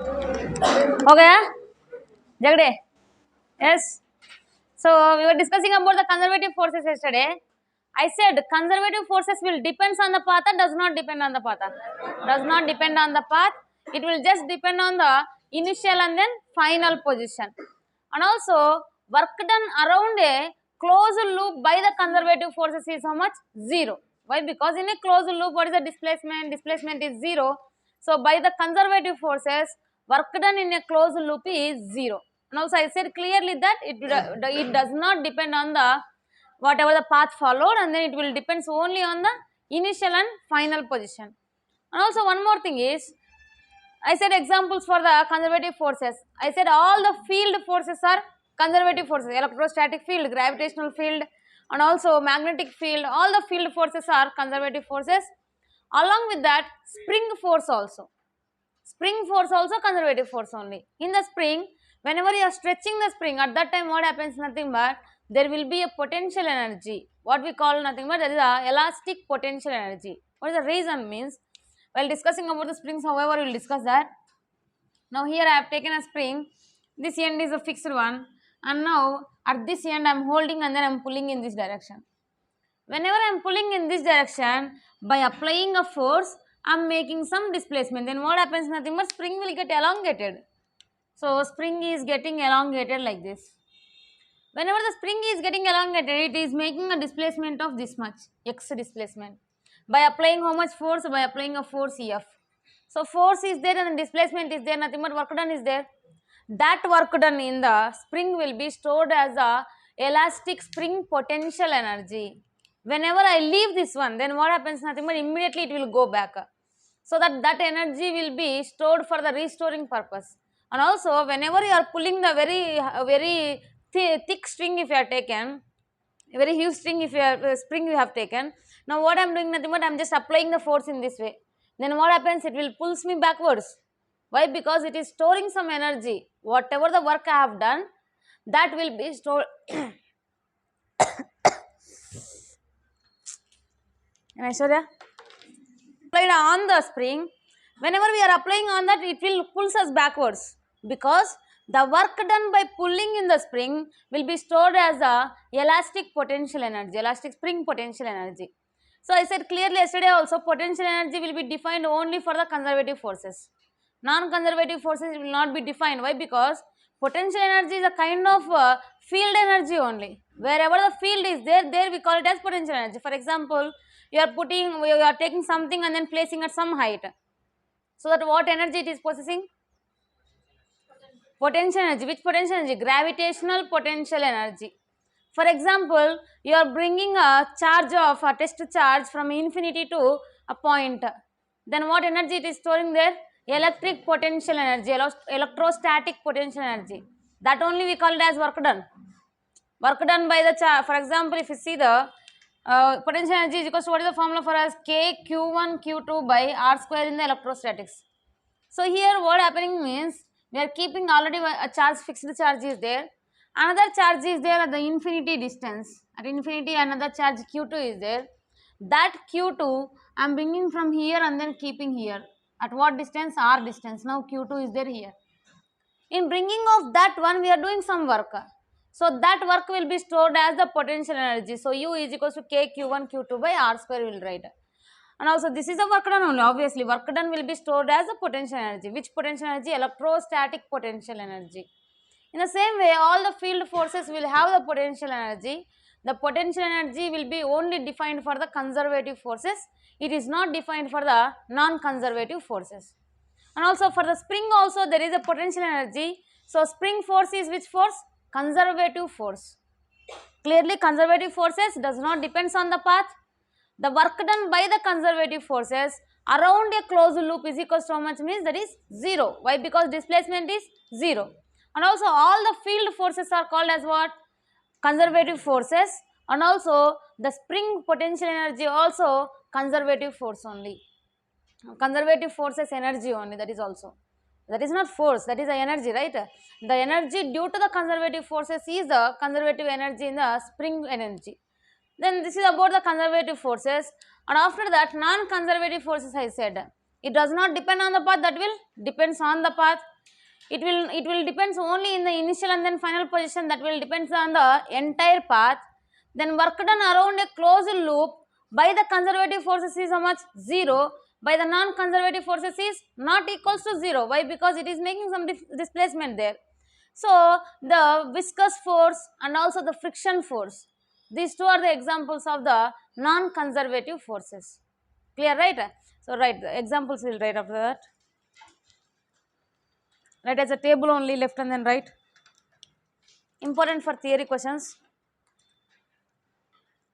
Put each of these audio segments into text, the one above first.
Okay, Jagde. Yes. So we were discussing about the conservative forces yesterday. I said conservative forces will depends on the path or does not depend on the path. Does not depend on the path. It will just depend on the initial and then final position. And also work done around a closed loop by the conservative forces is how much? 0. Why? Because in a closed loop, what is the displacement? Displacement is 0. So by the conservative forces, work done in a closed loop is 0. And also I said clearly that it does not depend on the whatever the path followed, and then it will depends only on the initial and final position. And also one more thing is, I said examples for the conservative forces. I said all the field forces are conservative forces. Electrostatic field, gravitational field, and also magnetic field. All the field forces are conservative forces. Along with that, spring force also. Spring force also conservative force only. In the spring, whenever you are stretching the spring, at that time what happens? Nothing but there will be a potential energy. What we call nothing but that is a elastic potential energy. What is the reason means? While discussing about the springs, however, we will discuss that. Now here I have taken a spring. This end is a fixed one, and now at this end I am holding and then I am pulling in this direction. Whenever I am pulling in this direction, by applying a force, I am making some displacement. Then what happens? Nothing but spring will get elongated. So spring is getting elongated like this. Whenever the spring is getting elongated, it is making a displacement of this much, x displacement. By applying how much force? By applying a force F. So force is there and the displacement is there, nothing but work done is there. That work done in the spring will be stored as a elastic spring potential energy. Whenever I leave this one, then what happens? Nothing but immediately it will go back. So that energy will be stored for the restoring purpose. And also whenever you are pulling the very thick string, if you are taken, a very huge string, if you are spring you have taken, now what I am doing? Nothing but I am just applying the force in this way. Then what happens? It will pulls me backwards. Why? Because it is storing some energy. Whatever the work I have done, that will be stored. And Aishwarya, applied on the spring. Whenever we are applying on that, it will pulls us backwards, because the work done by pulling in the spring will be stored as a elastic potential energy, elastic spring potential energy. So I said clearly yesterday also, potential energy will be defined only for the conservative forces. Non-conservative forces will not be defined. Why? Because potential energy is a kind of field energy only. Wherever the field is there we call it as potential energy. For example, you are taking something and then placing at some height. So that what energy it is possessing? Potential energy. Which potential energy? Gravitational potential energy. For example, you are bringing a charge of a test charge from infinity to a point. Then what energy it is storing there? Electric potential energy, electrostatic potential energy. That only we call it as work done. Work done by the charge. For example, if you see the potential energy is equals to, what is the formula for us? K Q1 Q2 by R square in the electrostatics. So here what happening means, we are keeping already a charge, fixed charge is there. Another charge is there at the infinity distance. At infinity another charge Q2 is there. That Q2 I am bringing from here and then keeping here. At what distance? R distance. Now Q2 is there here. In bringing of that one, we are doing some work. So that work will be stored as the potential energy. So U is equals to K Q1 Q2 by R square we will write. And also this is a work done only. Obviously work done will be stored as a potential energy. Which potential energy? Electrostatic potential energy. In the same way, all the field forces will have the potential energy. The potential energy will be only defined for the conservative forces. It is not defined for the non-conservative forces. And also for the spring also there is a potential energy. So spring force is which force? Conservative force. Clearly conservative forces does not depends on the path. The work done by the conservative forces around a closed loop is equals to how much means that is 0. Why? Because displacement is 0. And also all the field forces are called as what? Conservative forces. And also the spring potential energy also conservative force only. Conservative forces energy only, that is also. That is not force, that is the energy, right? The energy due to the conservative forces is the conservative energy in the spring energy. Then this is about the conservative forces. And after that, non-conservative forces I said, it does not depend on the path, that will depends on the path. it will depends only in the initial and then final position, that will depends on the entire path. Then work done around a closed loop by the conservative forces is how much? 0. By the non-conservative forces is not equals to 0. Why? Because it is making some displacement there. So the viscous force and also the friction force, these two are the examples of the non-conservative forces. Clear, right? So write the examples, will write after that. Write as a table only, left and then right. Important for theory questions.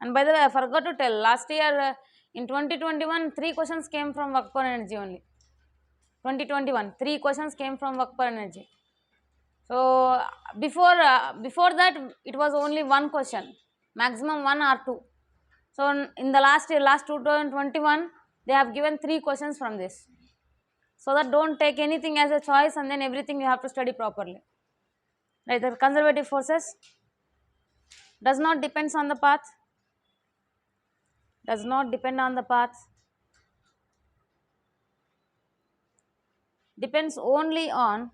And by the way, I forgot to tell, last year in 2021, 3 questions came from work per energy only. 2021, 3 questions came from work per energy. So before that, it was only 1 question, maximum 1 or 2. So in the last year, last 2021, they have given 3 questions from this. So that don't take anything as a choice and then everything you have to study properly. Right, the conservative forces does not depends on the path, does not depend on the path, depends only on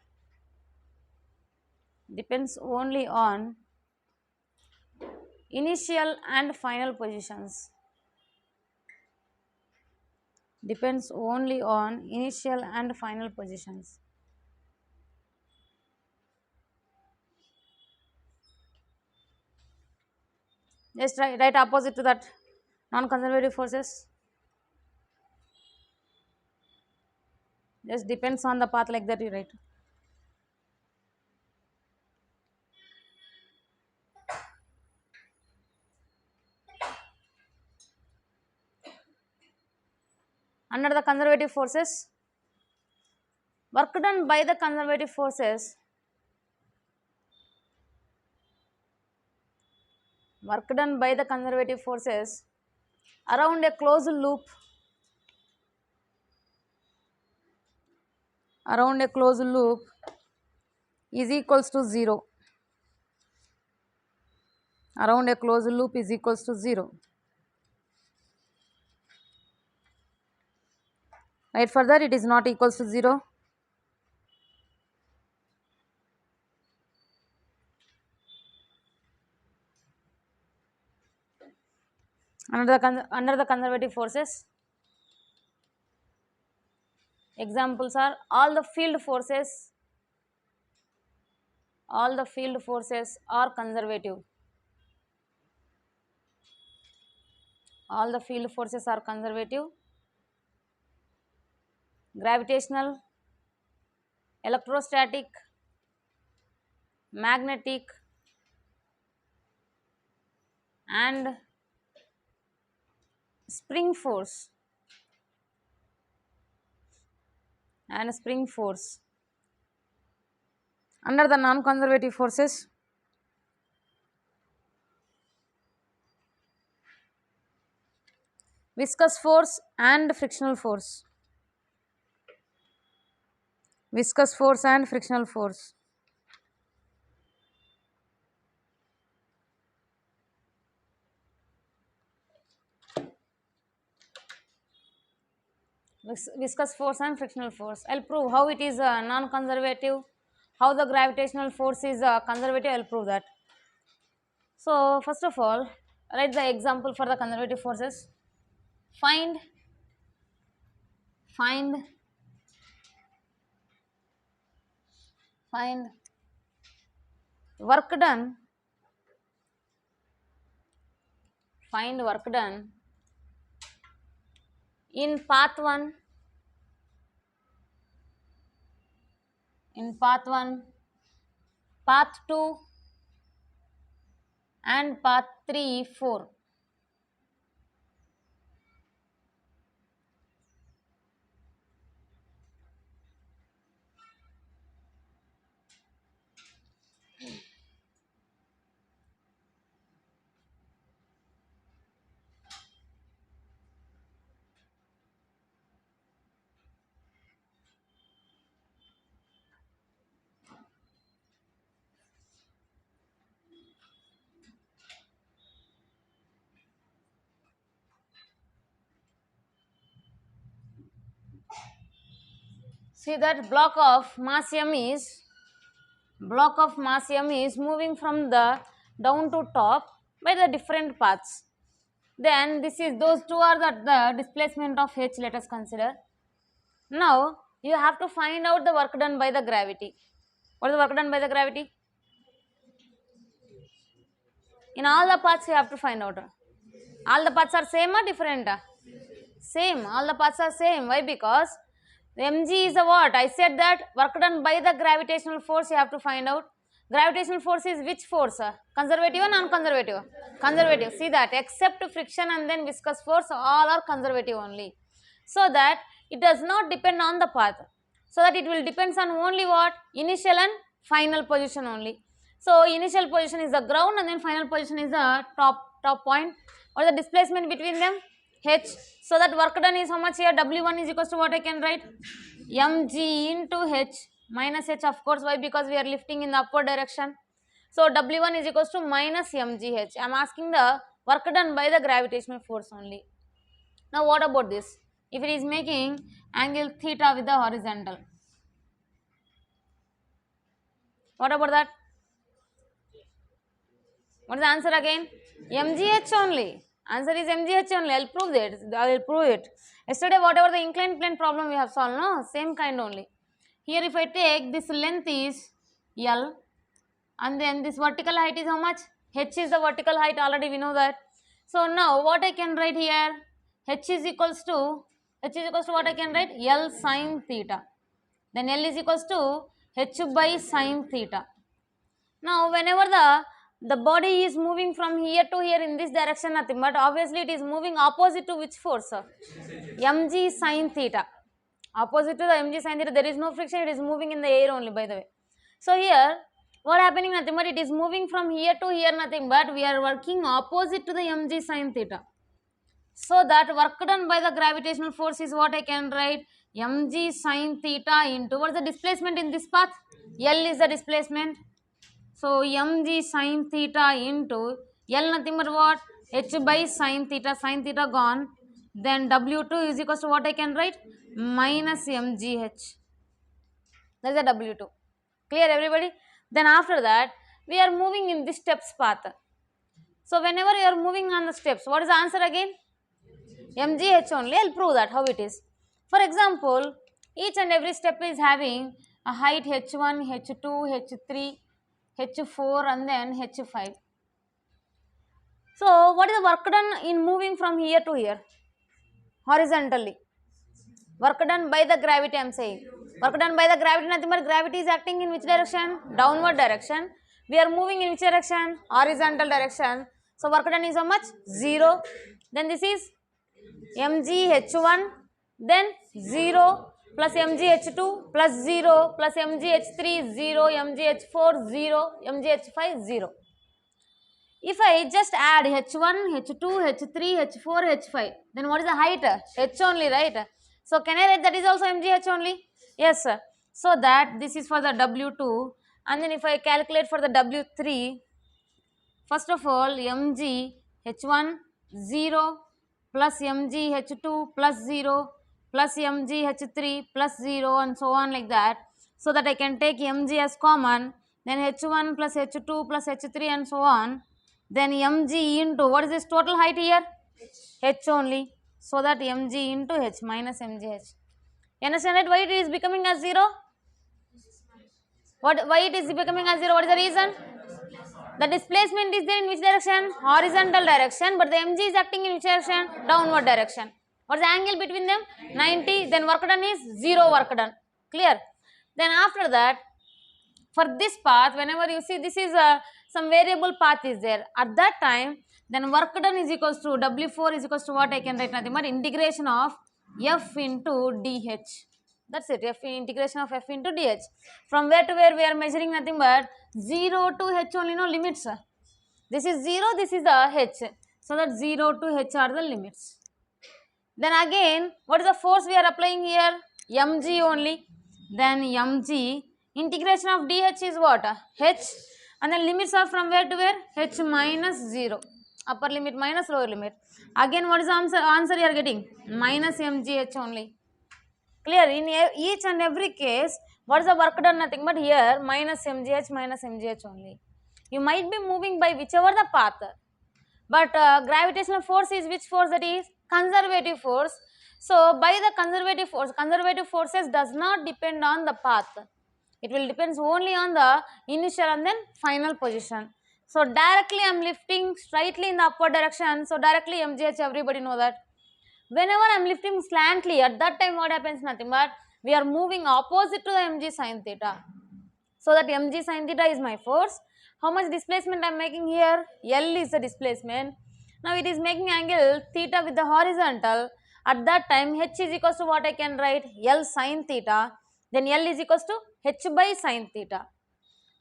initial and final positions, depends only on initial and final positions. Just write opposite to that, non-conservative forces just depends on the path, like that you write. Under the conservative forces, work done by the conservative forces, work done by the conservative forces around a closed loop, around a closed loop is equals to 0. Around a closed loop is equals to 0. Right, further it is not equals to 0. Under the conservative forces, examples are all the field forces are conservative. All the field forces are conservative. Gravitational, electrostatic, magnetic and spring force Under the non-conservative forces, viscous force and frictional force, viscous force and frictional force. Viscous force and frictional force. I'll prove how it is non-conservative, how the gravitational force is conservative. I'll prove that. So first of all, write the example for the conservative forces. Find work done, in path 1, path 2 and path 3, 4. See that block of mass m is block of mass m is moving from the down to top by the different paths. Then this is, those two are the displacement of h, let us consider. Now you have to find out the work done by the gravity. What is the work done by the gravity? In all the paths you have to find out. All the paths are same or different? Same. All the paths are same. Why? Because mg is the what? I said that work done by the gravitational force you have to find out. Gravitational force is which force? Conservative or non-conservative? Conservative. See that, except friction and then viscous force, all are conservative only. So that it does not depend on the path. So that it will depends on only what? Initial and final position only. So initial position is the ground and then final position is the top point. What is the displacement between them? H. So that work done is how much here? W1 is equals to what I can write? Mg into H minus H, of course. Why? Because we are lifting in the upward direction. So W1 is equals to minus mgh. I am asking the work done by the gravitational force only. Now what about this? If it is making angle theta with the horizontal, what about that? What is the answer again? mgh only. Answer is mgh only. I will prove it. I will prove it. Yesterday whatever the inclined plane problem we have solved, no? Same kind only. Here if I take this length is L and then this vertical height is how much? H is the vertical height, already we know that. So now what I can write here? H is equals to what I can write? L sine theta. Then L is equals to H by sine theta. Now whenever the body is moving from here to here in this direction, nothing but obviously it is moving opposite to which force? Mg sine theta. Opposite to the mg sine theta, there is no friction, it is moving in the air only, by the way. So here what happening? Nothing but it is moving from here to here, nothing but we are working opposite to the mg sine theta. So that work done by the gravitational force is what I can write? Mg sine theta into, what is the displacement in this path? L is the displacement. So mg sine theta into L, nothing but what? H by sine theta gone. Then W2 is equals to what I can write? Minus mgh. That is the W2. Clear everybody? Then after that we are moving in this steps path. So whenever you are moving on the steps, what is the answer again? mgh only. I will prove that how it is. For example, each and every step is having a height h1, h2, h3, h4 and then h5. So what is the work done in moving from here to here? Horizontally. Work done by the gravity I am saying. Work done by the gravity, nothing but gravity is acting in which direction? Downward direction. We are moving in which direction? Horizontal direction. So work done is how much? 0. Then this is mgh1, then 0 plus mgh2 plus 0 plus mgh3 0, mgh4 0, mgh5 0. If I just add h1, h2, h3, h4, h5, then what is the height? H only, right? So can I write that is also mgh only? Yes, sir. So that this is for the W2, and then if I calculate for the W3, first of all mg h1 0 plus mg h2 plus 0 plus mg h3 plus 0 and so on like that, so that I can take mg as common, then h1 plus h2 plus h3 and so on, then mg into, what is this total height here? H only. So that mg into h minus mgh. You understand that why it is becoming as 0? Why it is becoming as 0? What is the reason? The displacement is there in which direction? Horizontal direction, but the mg is acting in which direction? Downward direction. What is the angle between them? 90. Then work done is 0 work done. Clear? Then after that, for this path, whenever you see this is some variable path is there, at that time, then work done is equals to W4 is equals to what I can write? Nothing but integration of F into dH. That's it, integration of F into dH. From where to where we are measuring? Nothing but 0 to H only, no limits. This is 0, this is the H. So that 0 to H are the limits. Then again, what is the force we are applying here? Mg only. Then Mg, integration of dH is what? H. And then limits are from where to where? H minus 0. Upper limit minus lower limit. Again, what is the answer you are getting? Minus mgh only. Clear? In each and every case, What is the work done? Nothing but here minus mgh only. You might be moving by whichever the path, but gravitational force is which force? That is conservative force. So by the conservative forces does not depend on the path. It will depends only on the initial and then final position. So directly I am lifting slightly in the upward direction. So directly mgh, everybody know that. Whenever I am lifting slantly, at that time what happens? Nothing but we are moving opposite to the mg sin theta. So that mg sin theta is my force. How much displacement I am making here? L is the displacement. Now it is making angle theta with the horizontal. At that time h is equals to what I can write? L sin theta. Then L is equals to h by sin theta.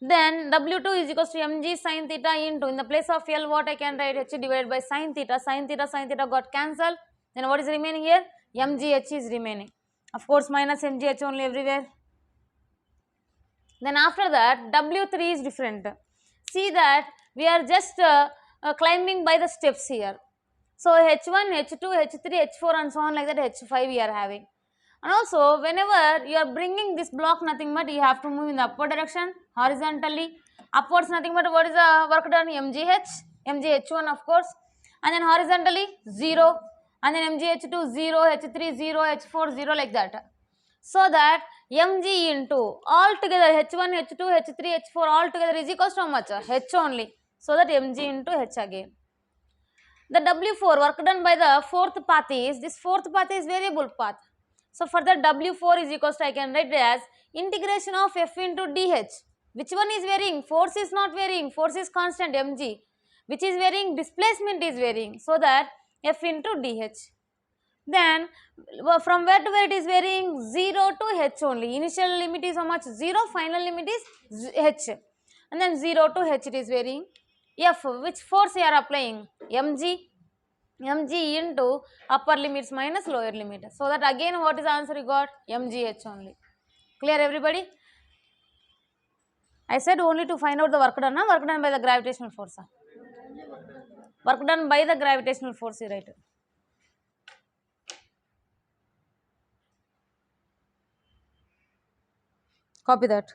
Then W2 is equals to mg sin theta into, in the place of L what I can write? H divided by sin theta. Sin theta got cancelled. Then what is remaining here? mgh is remaining. Of course minus mgh only everywhere. Then after that W3 is different. See that we are just climbing by the steps here. So H1, H2, H3, H4 and so on like that, H5 we are having. And also whenever you are bringing this block, nothing but you have to move in the upward direction horizontally. Upwards nothing but what is the work done? mgh1 of course, and then horizontally 0, and then mgh2 0, h3 0, h4 0 like that. So that mg into all together h1, h2, h3, h4 all together is equals to how much? H only. So that mg into h again. The W4 work done by the fourth path is, this fourth path is variable path. So for the W4 is equals to, I can write it as integration of F into DH. Which one is varying? Force is not varying. Force is constant mg. Which is varying? Displacement is varying. So that F into DH. Then from where to where it is varying? 0 to h only. Initial limit is how much? 0. Final limit is h. And then 0 to h it is varying. F, which force you are applying? mg into upper limits minus lower limit. So that again what is the answer you got? mgh only. Clear everybody? I said only to find out the work done, work done by the gravitational force. Work done by the gravitational force, right? Copy that.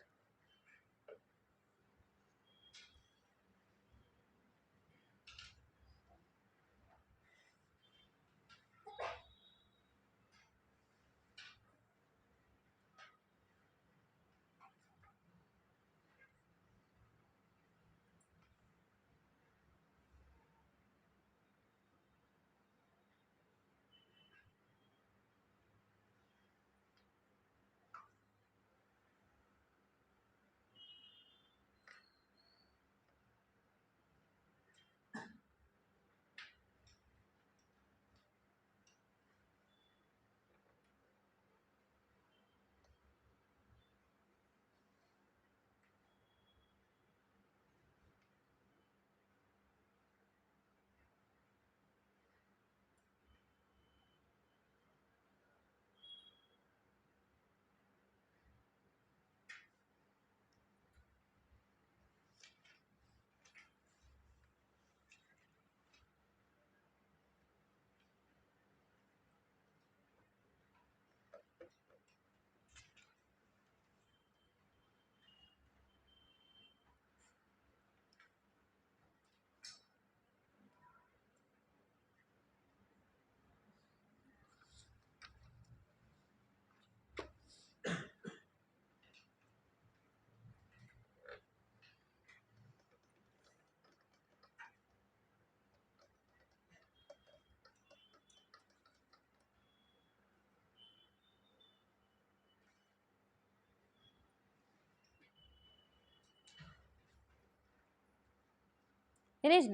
Finished?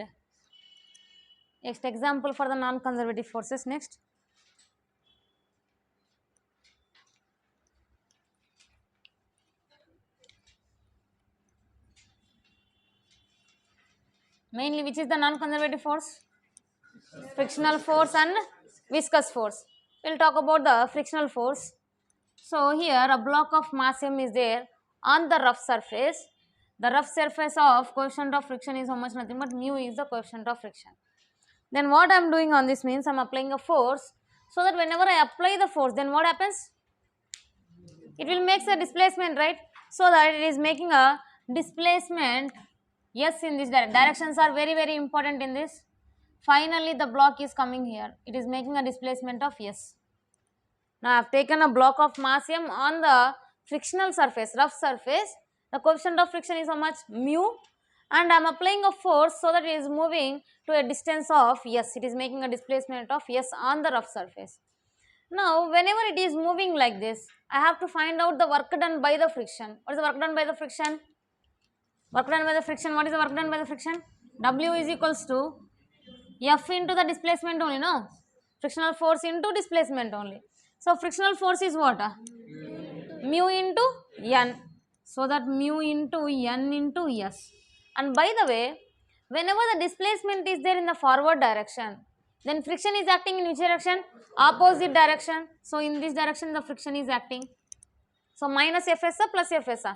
Next example for the non-conservative forces. Next. Mainly which is the non-conservative force? Frictional force and viscous force. We will talk about the frictional force. So here a block of mass m is there on the rough surface. The rough surface of coefficient of friction is how much? Nothing but mu is the coefficient of friction. Then what I am doing on this means I am applying a force, so that whenever I apply the force, then what happens? It will make a displacement, right? So that it is making a displacement yes in this direction. Directions are very very important in this. Finally the block is coming here. It is making a displacement of yes. Now I have taken a block of mass m on the frictional surface, rough surface. The coefficient of friction is how much? Mu, and I am applying a force so that it is moving to a distance of yes. It is making a displacement of yes on the rough surface. Now whenever it is moving like this, I have to find out the work done by the friction. What is the work done by the friction? Work done by the friction. What is the work done by the friction? W is equals to F into the displacement only, no? Frictional force into displacement only. So frictional force is what? Mu into N. So that mu into N into S. And by the way, whenever the displacement is there in the forward direction, then friction is acting in which direction? Opposite direction. So in this direction the friction is acting. So minus Fs plus Fs.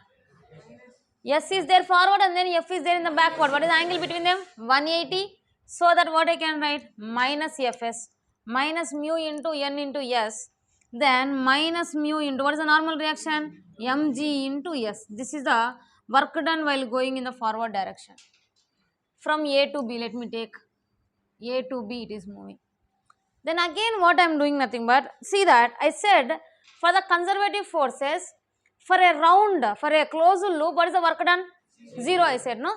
S is there forward and then F is there in the backward. What is the angle between them? 180. So that what I can write? Minus Fs minus mu into N into S. Then minus mu into, what is the normal reaction? Mg into S. This is the work done while going in the forward direction. From A to B, let me take A to B, it is moving. Then again what I am doing, nothing but, see that I said for the conservative forces, for a round, for a closed loop, what is the work done? 0 I said, no?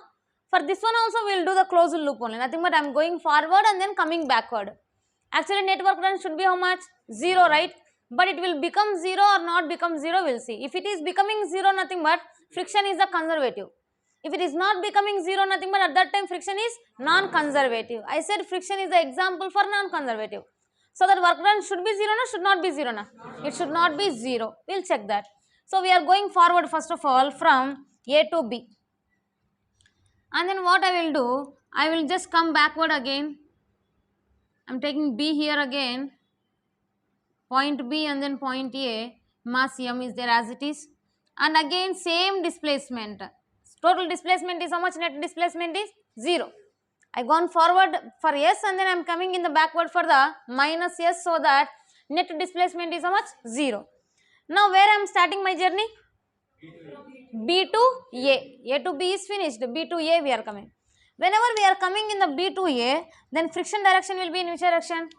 For this one also we will do the closed loop only, nothing but I am going forward and then coming backward. Actually net work done should be how much? 0, right? But it will become 0 or not become 0, we will see. If it is becoming 0, nothing but friction is the conservative. If it is not becoming 0, nothing but at that time friction is non-conservative. I said friction is the example for non-conservative. So that work done should be 0 na, should not be 0 na? It should not be 0. We will check that. So we are going forward first of all from A to B. And then what I will do, I will just come backward again. I am taking B here again. Point B and then point A. Mass M is there as it is. And again same displacement. Total displacement is how much? Net displacement is 0. I gone forward for S and then I am coming in the backward for the minus S, so that net displacement is how much? 0. Now where I am starting my journey? B to A. A to B is finished. B to A we are coming. Whenever we are coming in the B to A, then friction direction will be in which direction?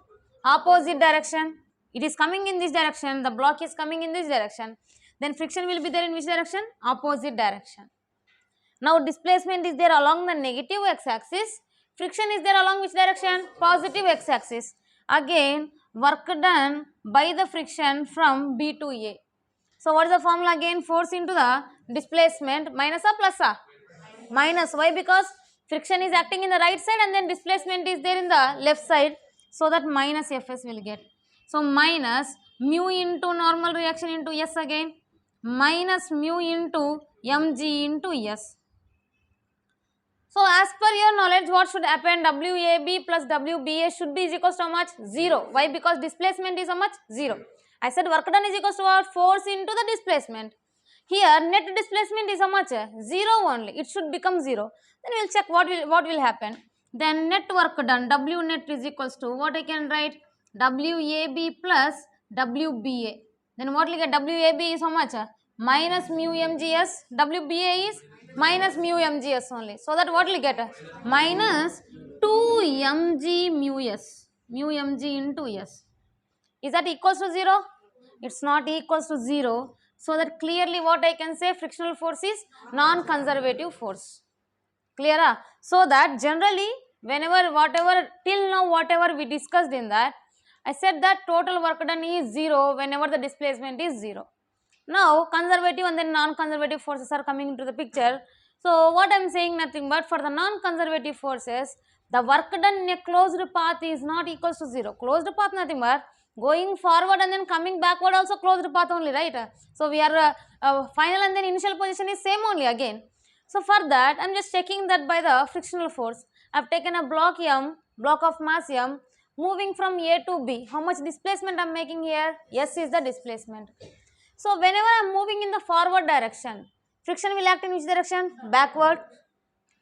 Opposite direction. It is coming in this direction. The block is coming in this direction. Then friction will be there in which direction? Opposite direction. Now displacement is there along the negative x-axis. Friction is there along which direction? Positive x-axis. Again work done by the friction from B to A. So what is the formula again? Force into the displacement minus or plus a? Minus. Why? Because friction is acting in the right side and then displacement is there in the left side. So that minus Fs will get. So minus mu into normal reaction into S again. Minus mu into Mg into S. So as per your knowledge, what should happen? WAB plus WBA should be is equals to how much? 0. Why? Because displacement is how much? 0. I said work done is equals to what? Force into the displacement. Here net displacement is how much? 0 only. It should become 0. Then we will check what will happen. Then net work done, W net is equals to what I can write? WAB plus WBA. Then what will get? WAB is how much? Minus mu mgs. WBA is minus mu mgs only. So that what will get? Minus 2 mg mu s. Mu mg into s. Is that equals to 0? It's not equals to 0. So that clearly what I can say, frictional force is non-conservative force. Clear? So that generally whenever whatever till now whatever we discussed in that, I said that total work done is 0 whenever the displacement is 0. Now conservative and then non-conservative forces are coming into the picture. So what I am saying, nothing but for the non-conservative forces, the work done in a closed path is not equals to 0. Closed path nothing but going forward and then coming backward also closed path only, right? So we are final and then initial position is same only again. So for that I am just checking that by the frictional force. I have taken a block M, block of mass M, moving from A to B. How much displacement I am making here? S is the displacement. So whenever I am moving in the forward direction, friction will act in which direction? Backward.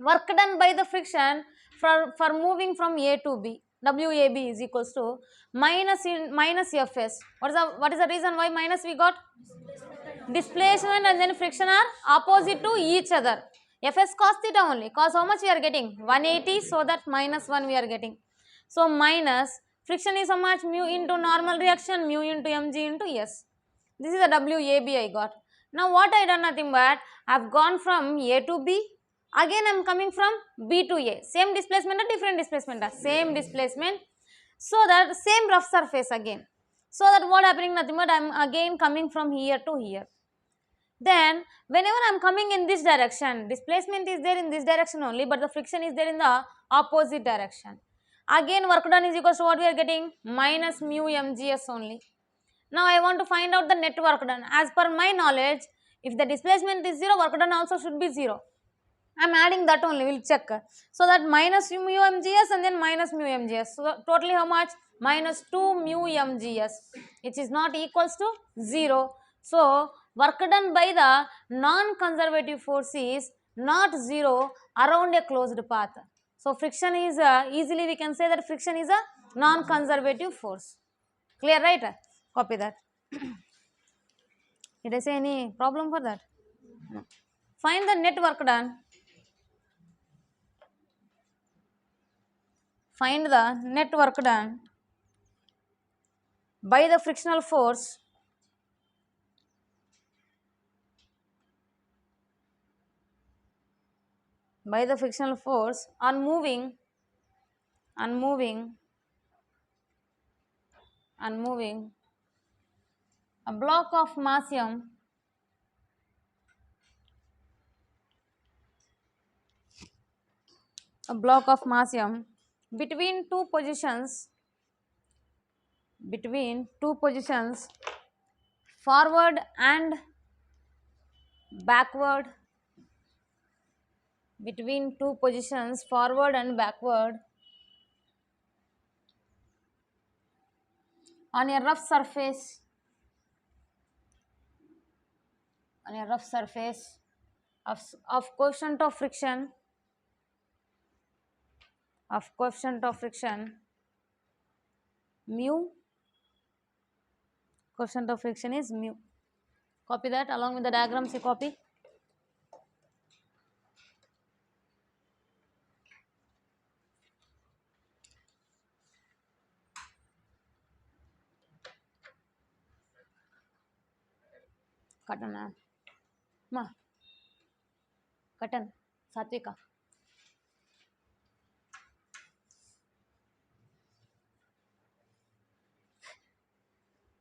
Work done by the friction for moving from A to B, WAB is equals to minus Fs. What is the reason why minus we got? displacement and then friction are opposite to each other. Fs cos theta only. Cos how much we are getting? 180, so that minus 1 we are getting. So minus friction is how much? Mu into normal reaction, mu into mg into s. This is the WAB I got. Now what I done? Nothing but I have gone from A to B. Again I am coming from B to A. Same displacement or different displacement? Same displacement. So that same rough surface again. So that what happening? Nothing but I am again coming from here to here. Then whenever I am coming in this direction, displacement is there in this direction only, but the friction is there in the opposite direction. Again work done is equal to what we are getting? Minus mu mgs only. Now I want to find out the net work done. As per my knowledge, if the displacement is 0, work done also should be 0. I am adding that only, we will check. So that minus mu mgs and then minus mu mgs. So totally how much? Minus 2 mu mgs, which is not equals to 0. So work done by the non-conservative force is not 0 around a closed path. So friction is easily we can say that friction is a non-conservative force. Clear, right? Copy that. Did I say any problem for that? No. Find the net work done. Find the net work done by the frictional force on moving a block of mass m between two positions forward and backward, on a rough surface of coefficient of friction mu. Coefficient of friction is mu. Copy that along with the diagram. Say copy. Katana. Ma. Katan. Satvika.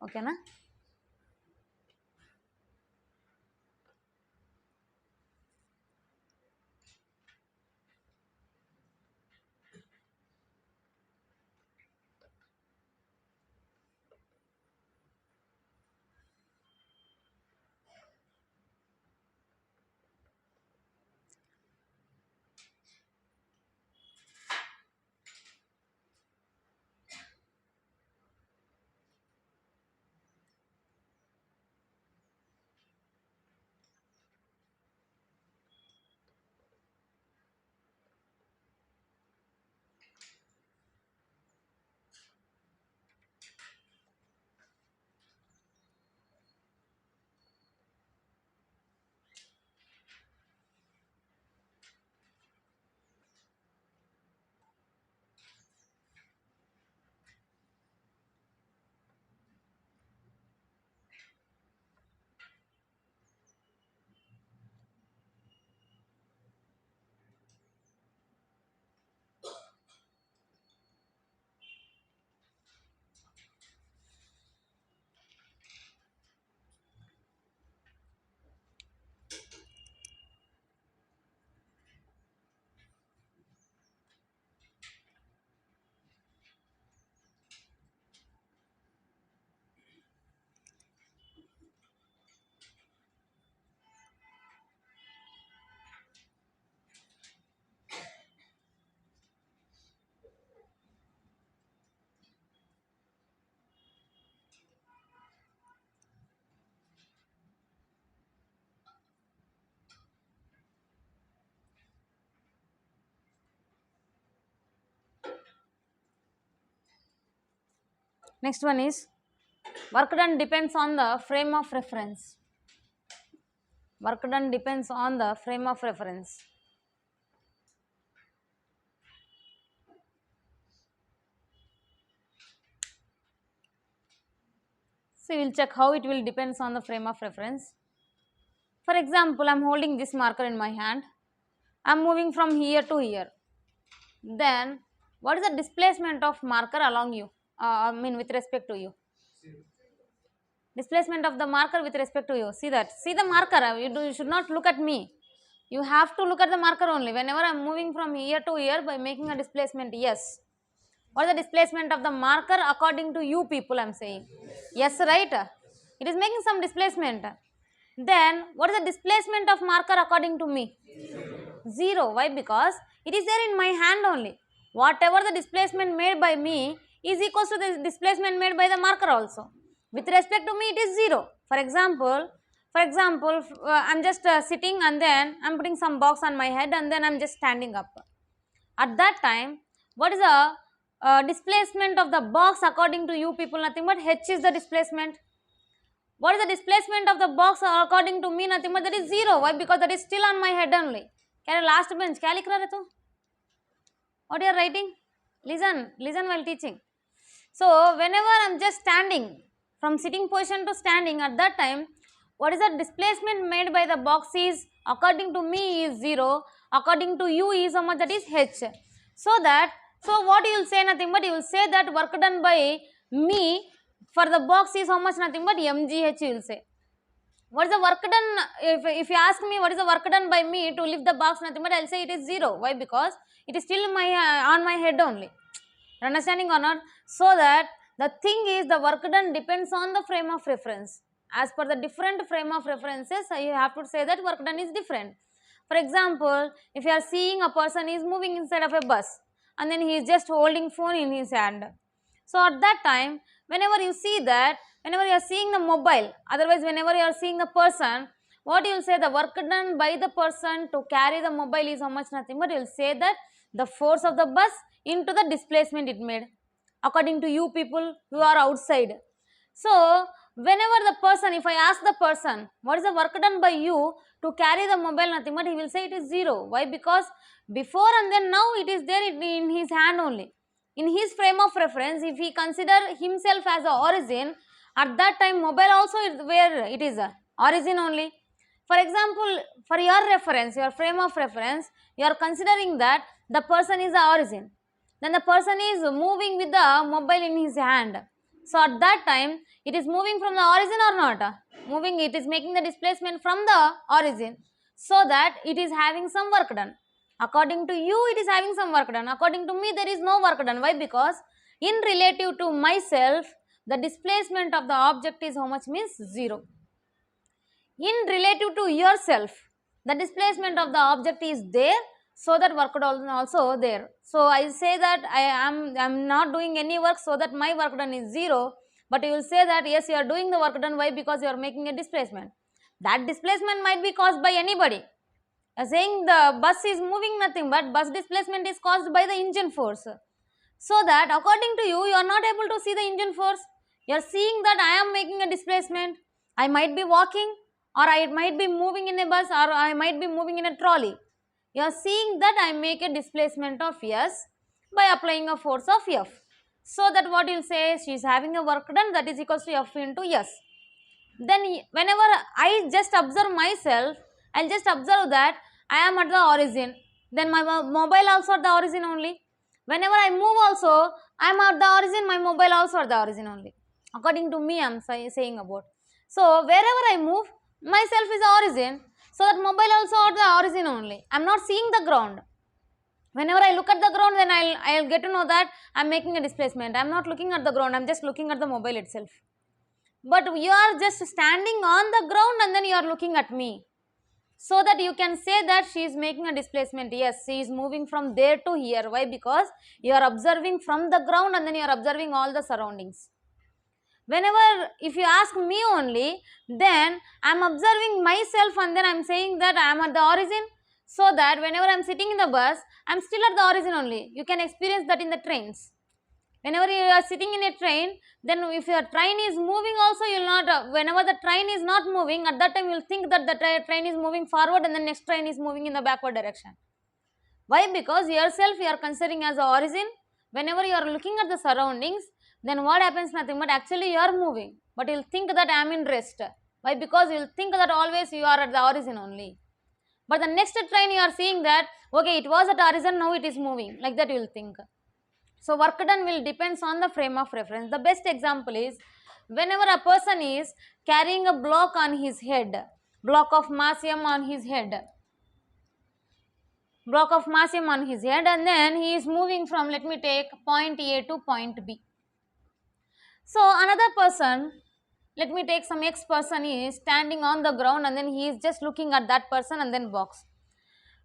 Okay na? Next one is work done depends on the frame of reference. Work done depends on the frame of reference. So we will check how it will depends on the frame of reference. For example, I am holding this marker in my hand. I am moving from here to here. Then what is the displacement of marker along you? With respect to you. Displacement of the marker with respect to you. See that. See the marker. You should not look at me. You have to look at the marker only. Whenever I am moving from here to here by making a displacement, yes. What is the displacement of the marker according to you people, I am saying? Yes, right? It is making some displacement. Then what is the displacement of marker according to me? 0. Why? Because it is there in my hand only. Whatever the displacement made by me is equals to the displacement made by the marker also. With respect to me, it is 0. For example, I am just sitting and then I am putting some box on my head and then I am just standing up. At that time, what is the displacement of the box according to you people? Nothing but h is the displacement. What is the displacement of the box according to me? Nothing but that is 0. Why? Because that is still on my head only. Can I last bench? Kya likh raha hai tu? What you are writing? Listen while teaching. So whenever I am just standing, from sitting position to standing, at that time, what is the displacement made by the box is according to me is 0, according to you is how much, that is h. So what you will say? Nothing but you will say that work done by me for the box is how much? Nothing but mgh you will say. What is the work done? If you ask me what is the work done by me to lift the box, nothing but I will say it is 0. Why? Because it is still on my head only. Understanding or not? So that the thing is, the work done depends on the frame of reference. As per the different frame of references, you have to say that work done is different. For example, if you are seeing a person is moving inside of a bus and then he is just holding phone in his hand. So at that time, whenever you see that, whenever you are seeing the mobile, otherwise whenever you are seeing the person, what you will say? The work done by the person to carry the mobile is how much? Nothing but you will say that the force of the bus into the displacement it made, according to you people who are outside. So whenever the person, if I ask the person what is the work done by you to carry the mobile, nothing but he will say it is 0. Why? Because before and then now it is there in his hand only. In his frame of reference, if he consider himself as a origin, at that time mobile also is where it is a origin only. For example, for your reference, your frame of reference, you are considering that the person is the origin. Then the person is moving with the mobile in his hand. So at that time, it is moving from the origin or not? Moving, it is making the displacement from the origin. So that it is having some work done. According to you, it is having some work done. According to me, there is no work done. Why? Because in relative to myself, the displacement of the object is how much? Means 0. In relative to yourself, the displacement of the object is there, so that work done also there. So I say that I am not doing any work, so that my work done is 0. But you will say that yes, you are doing the work done. Why? Because you are making a displacement. That displacement might be caused by anybody. Saying the bus is moving, nothing but bus displacement is caused by the engine force. So that according to you, you are not able to see the engine force. You are seeing that I am making a displacement. I might be walking, or I might be moving in a bus, or I might be moving in a trolley. You are seeing that I make a displacement of S by applying a force of F. So that what you will say, she is having a work done, that is equals to F into S. Then whenever I just observe myself, I will just observe that I am at the origin. Then my mobile also at the origin only. Whenever I move also, I am at the origin, my mobile also at the origin only. According to me, I am saying about. So wherever I move, myself is the origin. So that mobile also at the origin only. I am not seeing the ground. Whenever I look at the ground, then I will get to know that I am making a displacement. I am not looking at the ground, I am just looking at the mobile itself. But you are just standing on the ground and then you are looking at me. So that you can say that she is making a displacement. Yes, she is moving from there to here. Why? Because you are observing from the ground and then you are observing all the surroundings. Whenever, if you ask me only, then I am observing myself and then I am saying that I am at the origin. So that whenever I am sitting in the bus, I am still at the origin only. You can experience that in the trains. Whenever you are sitting in a train, then if your train is moving also, you will not, whenever the train is not moving, at that time you will think that the train is moving forward and the next train is moving in the backward direction. Why? Because yourself you are considering as the origin. Whenever you are looking at the surroundings, then what happens? Nothing but actually you are moving, but you will think that I am in rest. Why? Because you will think that always you are at the origin only. But the next train you are seeing that, okay, it was at origin, now it is moving, like that you will think. So work done will depends on the frame of reference. The best example is whenever a person is carrying a block on his head, block of mass m on his head, and then he is moving from, let me take point A to point B. So another person, let me take some X person, is standing on the ground and then he is just looking at that person and then box.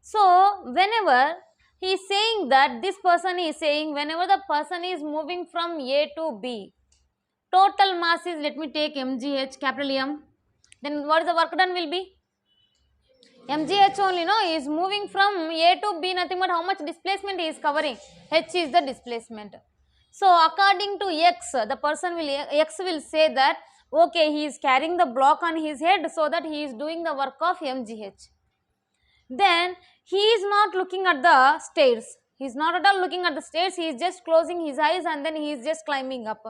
So whenever he is saying that, this person is saying whenever the person is moving from A to B, total mass is, let me take mgh, capital M, then what is the work done will be? mgh only, no? Is moving from A to B, nothing but how much displacement he is covering? H is the displacement. So according to X, the person will, X will say that, okay, he is carrying the block on his head, so that he is doing the work of mgh. Then he is not looking at the stairs. He is not at all looking at the stairs. He is just closing his eyes and then he is just climbing up.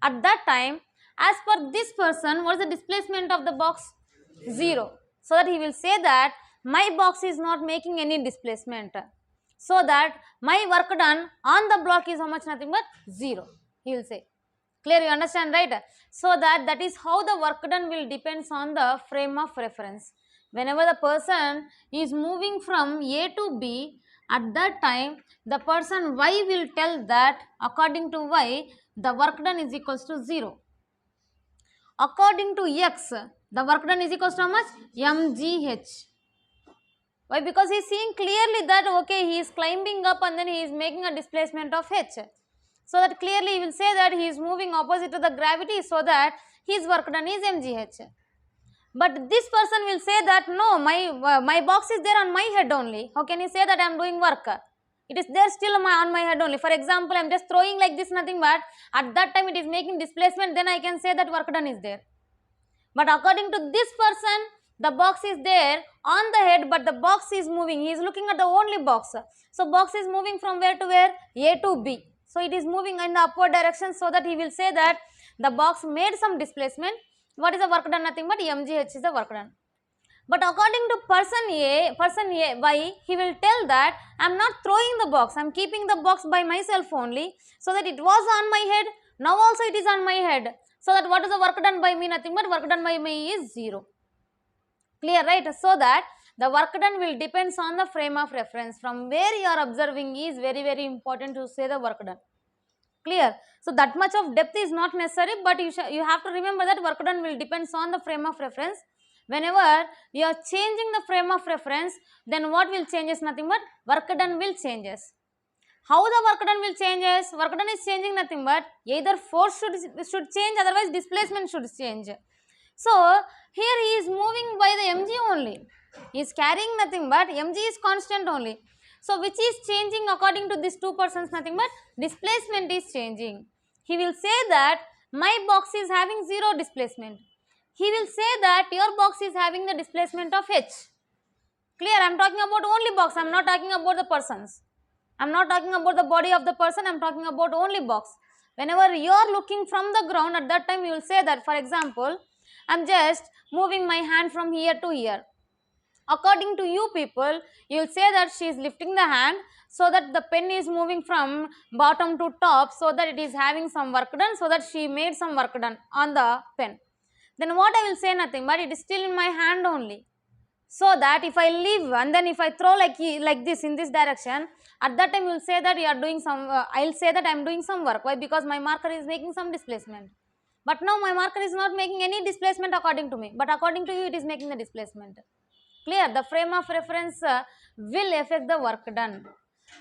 At that time, as per this person, what is the displacement of the box? 0. So that he will say that my box is not making any displacement. So that my work done on the block is how much? Nothing but 0. He will say. Clear? You understand, right? So that is how the work done will depends on the frame of reference. Whenever the person is moving from A to B, at that time the person Y will tell that according to Y, the work done is equals to 0. According to X, the work done is equals to how much? mgh. Why? Because he is seeing clearly that, okay, he is climbing up and then he is making a displacement of h. So that clearly he will say that he is moving opposite to the gravity, so that his work done is mgh. But this person will say that, no, my box is there on my head only. How can he say that I am doing work? It is there still on my head only. For example, I am just throwing like this, nothing but at that time it is making displacement, then I can say that work done is there. But according to this person, the box is there on the head, but the box is moving. He is looking at the only box. So box is moving from where to where? A to B. So it is moving in the upward direction, so that he will say that the box made some displacement. What is the work done? Nothing but mgh is the work done. But according to person A, Y, he will tell that I am not throwing the box, I am keeping the box by myself only, so that it was on my head, now also it is on my head. So that what is the work done by me? Nothing but work done by me is 0. Clear, right? So that the work done will depends on the frame of reference. From where you are observing is very, very important to say the work done. Clear? So that much of depth is not necessary, but you have to remember that work done will depends on the frame of reference. Whenever you are changing the frame of reference, then what will changes? Nothing but work done will changes. How the work done will changes? Work done is changing nothing but either force should change, otherwise displacement should change. So here he is moving by the mg only. He is carrying nothing but mg is constant only. So which is changing according to these two persons? Nothing but displacement is changing. He will say that my box is having 0 displacement. He will say that your box is having the displacement of h. Clear? I am talking about only box. I am not talking about the persons. I am not talking about the body of the person. I am talking about only box. Whenever you are looking from the ground, at that time you will say that, for example, I am just moving my hand from here to here. According to you people, you will say that she is lifting the hand, so that the pen is moving from bottom to top, so that it is having some work done, so that she made some work done on the pen. Then what I will say? Nothing but it is still in my hand only. So that if I leave and then if I throw like this in this direction, at that time you will say that you are doing some, I will say that I am doing some work. Why? Because my marker is making some displacement. But now my marker is not making any displacement according to me, but according to you it is making the displacement. Clear? The frame of reference will affect the work done.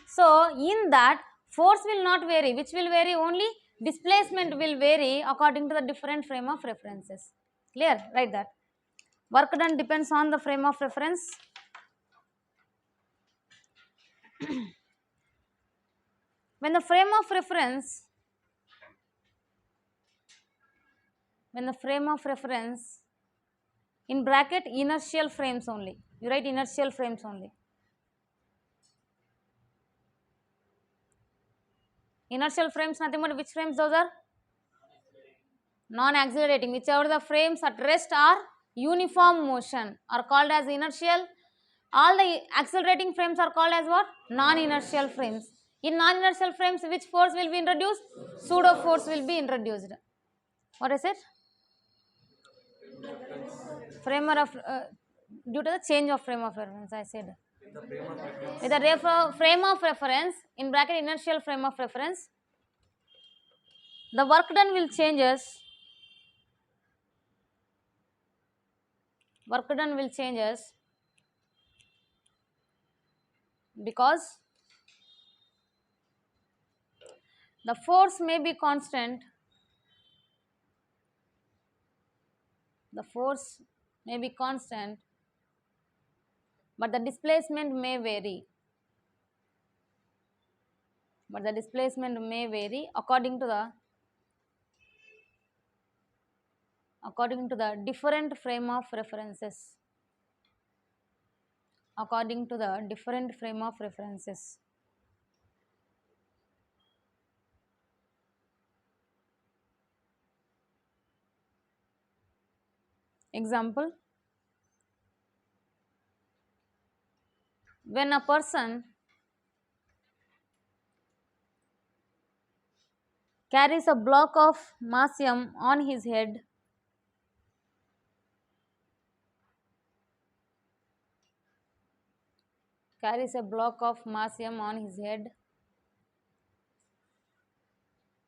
So in that, force will not vary. Which will vary? Only displacement will vary according to the different frame of references. Clear? Write that. Work done depends on the frame of reference. When the frame of reference when the frame of reference, in bracket inertial frames only, you write inertial frames only. Inertial frames, nothing but which frames those are? Non-accelerating, whichever the frames at rest are uniform motion are called as inertial. All the accelerating frames are called as what? Non-inertial frames. In non-inertial frames, which force will be introduced? Pseudo force will be introduced. What is it? Frame of due to the change of frame of reference, I said. With the frame of reference, in bracket inertial frame of reference, the work done will changes. Work done will changes because the force may be constant. The force may be constant, but the displacement may vary. But the displacement may vary according to the different frame of references. According to the different frame of references. Example, when a person carries a block of mass m on his head, carries a block of mass m on his head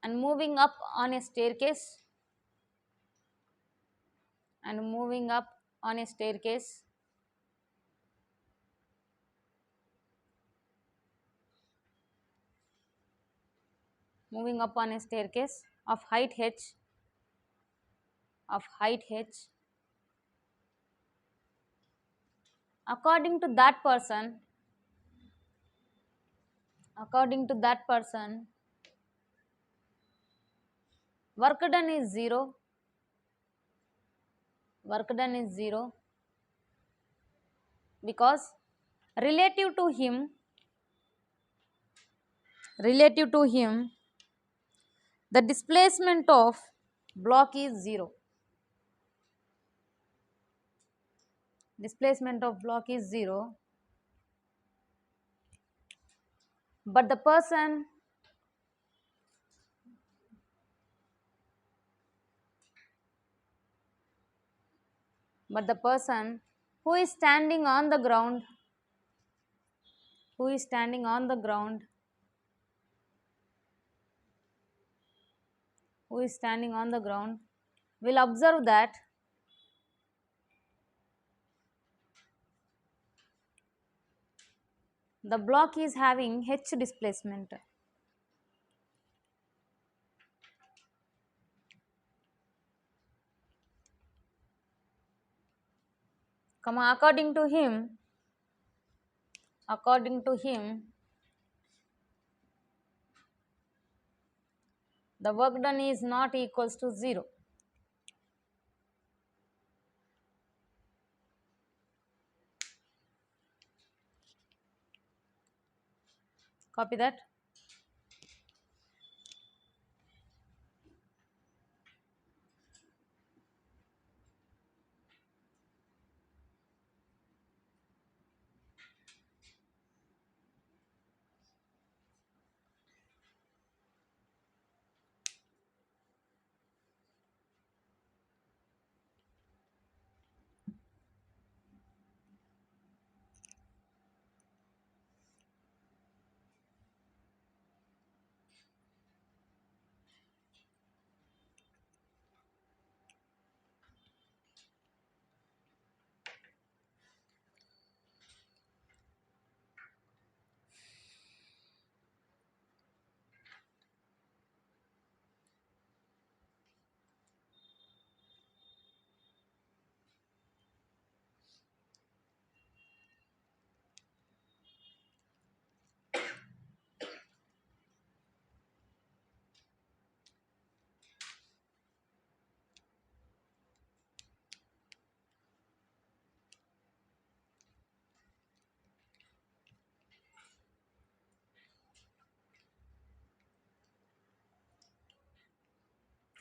and moving up on a staircase, moving up on a staircase of height h, according to that person, work done is zero, because relative to him, the displacement of block is zero. But the person who is standing on the ground, will observe that the block is having h displacement. According to him, the work done is not equals to 0. Copy that.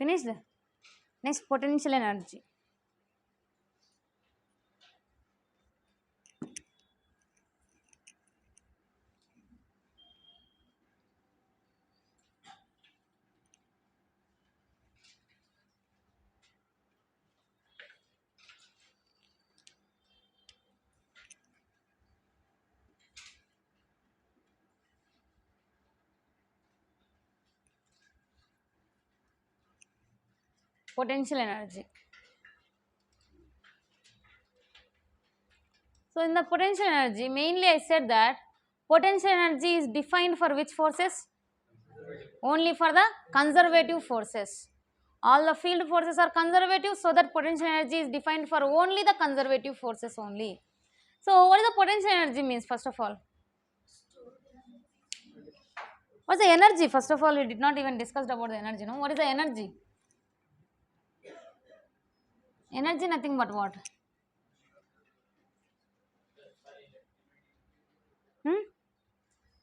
Finished? Next, potential energy. Potential energy. So in the potential energy, mainly I said that potential energy is defined for which forces? Only for the conservative forces. All the field forces are conservative, so that potential energy is defined for only the conservative forces only. So what is the potential energy means first of all? What's the energy? First of all, we did not even discuss about the energy. No, what is the energy? Energy nothing but what?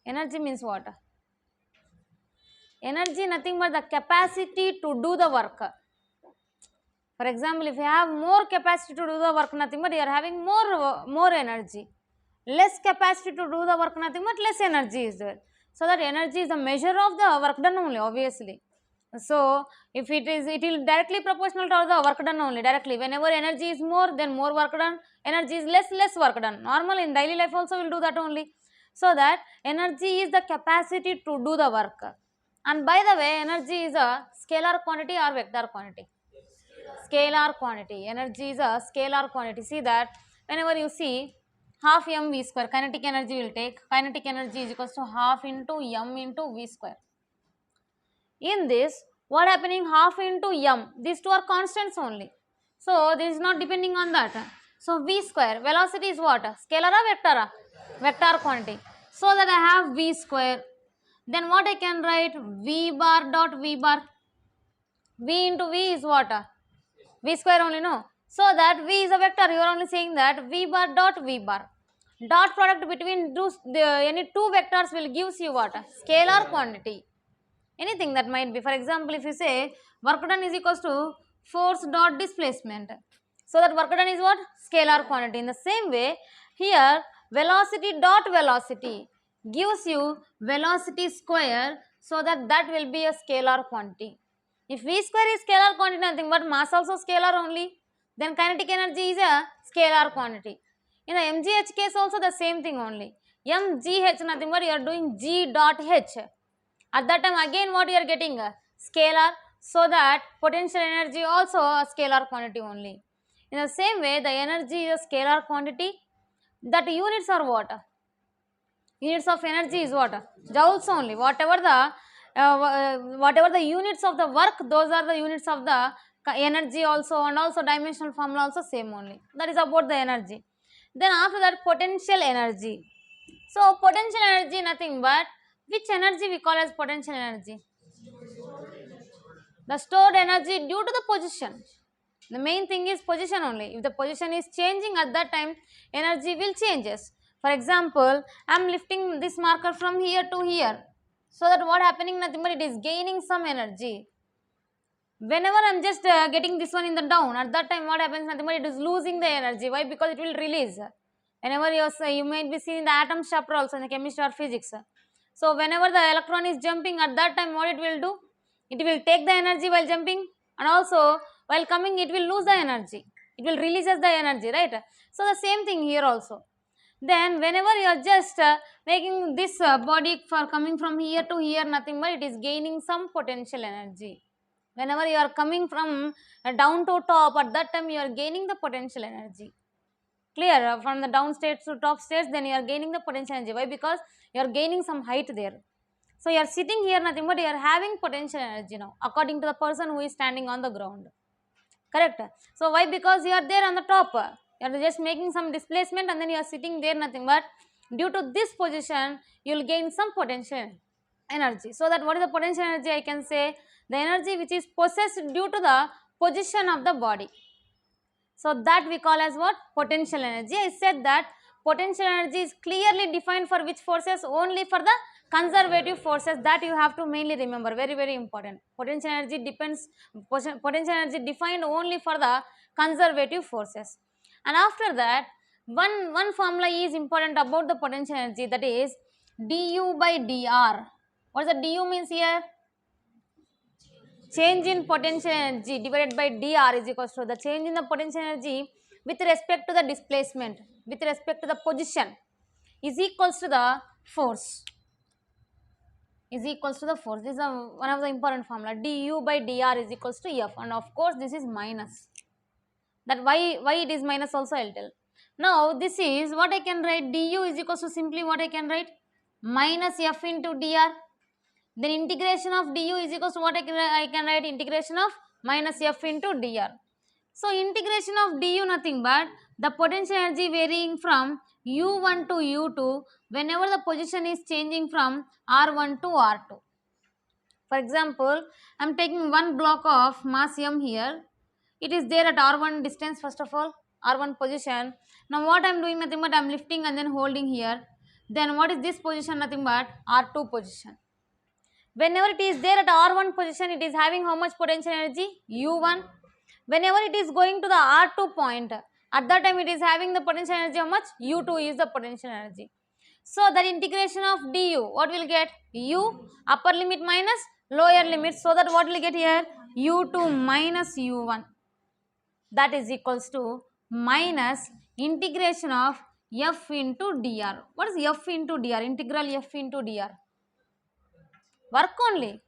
Energy means what? Energy nothing but the capacity to do the work. For example, if you have more capacity to do the work, nothing but you are having more energy. Less capacity to do the work, nothing but less energy is there. So that energy is the measure of the work done only, obviously. So if it is, it will directly proportional to the work done only directly. Whenever energy is more, then more work done. Energy is less, less work done. Normal in daily life also will do that only. So that energy is the capacity to do the work. And by the way, energy is a scalar quantity or vector quantity? Scalar quantity. Energy is a scalar quantity. See that whenever you see half mv square, kinetic energy will take, kinetic energy is equals to half into m into v square. In this, what happening? Half into m, these two are constants only. So this is not depending on that. So v square, velocity is what? Scalar or vector? Vector quantity. So that I have v square. Then what I can write? V bar dot v bar. V into v is what? V square only, no? So that v is a vector. You are only saying that v bar dot v bar. Dot product between any two vectors will gives you what? Scalar quantity. Anything that might be. For example, if you say work done is equals to force dot displacement. So that work done is what? Scalar quantity. In the same way, here velocity dot velocity gives you velocity square, so that that will be a scalar quantity. If v square is scalar quantity, nothing but mass also scalar only, then kinetic energy is a scalar quantity. In the mgh case also the same thing only. mgh nothing but you are doing g dot h. At that time again what you are getting? Scalar, so that potential energy also a scalar quantity only. In the same way, the energy is a scalar quantity. That units are what? Units of energy is what? Joules only. Whatever the units of the work, those are the units of the energy also, and also dimensional formula also same only. That is about the energy. Then after that, potential energy. So potential energy nothing but, which energy we call as potential energy? The stored energy due to the position. The main thing is position only. If the position is changing, at that time energy will changes. For example, I am lifting this marker from here to here. So that what happening? Nothing but it is gaining some energy. Whenever I am just getting this one in the down, at that time what happens? Nothing but it is losing the energy. Why? Because it will release. Whenever you might be seeing the atoms chapter also in the chemistry or physics. So whenever the electron is jumping, at that time what it will do? It will take the energy while jumping, and also while coming it will lose the energy. It will releases the energy, right? So the same thing here also. Then whenever you are just making this body for coming from here to here, nothing but it is gaining some potential energy. Whenever you are coming from down to top, at that time you are gaining the potential energy. Clear? From the down states to top states, then you are gaining the potential energy. Why? Because you are gaining some height there. So you are sitting here, nothing but you are having potential energy now, according to the person who is standing on the ground. Correct? So why? Because you are there on the top. You are just making some displacement and then you are sitting there, nothing but due to this position you will gain some potential energy. So that what is the potential energy? I can say the energy which is possessed due to the position of the body. So that we call as what? Potential energy. I said that potential energy is clearly defined for which forces? Only for the conservative forces. That you have to mainly remember, very very important. Potential energy potential energy defined only for the conservative forces. And after that, one formula is important about the potential energy, that is du by dr. What does the du means here? Change in potential energy divided by dr is equals to the change in the potential energy with respect to the displacement, with respect to the position, is equals to the force, is equals to the force. This is one of the important formula. Du by dr is equals to F, and of course this is minus. That why it is minus also I'll tell. Now this is what I can write. Du is equals to simply what I can write, minus F into dr. Then integration of du is equals to what I can write, integration of minus F into dr. So integration of du nothing but the potential energy varying from u1 to u2 whenever the position is changing from r1 to r2. For example, I am taking one block of mass m here. It is there at r1 distance, first of all, r1 position. Now what I am doing, nothing but I am lifting and then holding here. Then what is this position? Nothing but r2 position. Whenever it is there at r1 position, it is having how much potential energy? u1. Whenever it is going to the r2 point, at that time it is having the potential energy how much? u2 is the potential energy. So that integration of du, what will get? U upper limit minus lower limit. So that what will get here? u2 minus u1. That is equals to minus integration of f into dr. What is f into dr? Integral f into dr. Work only.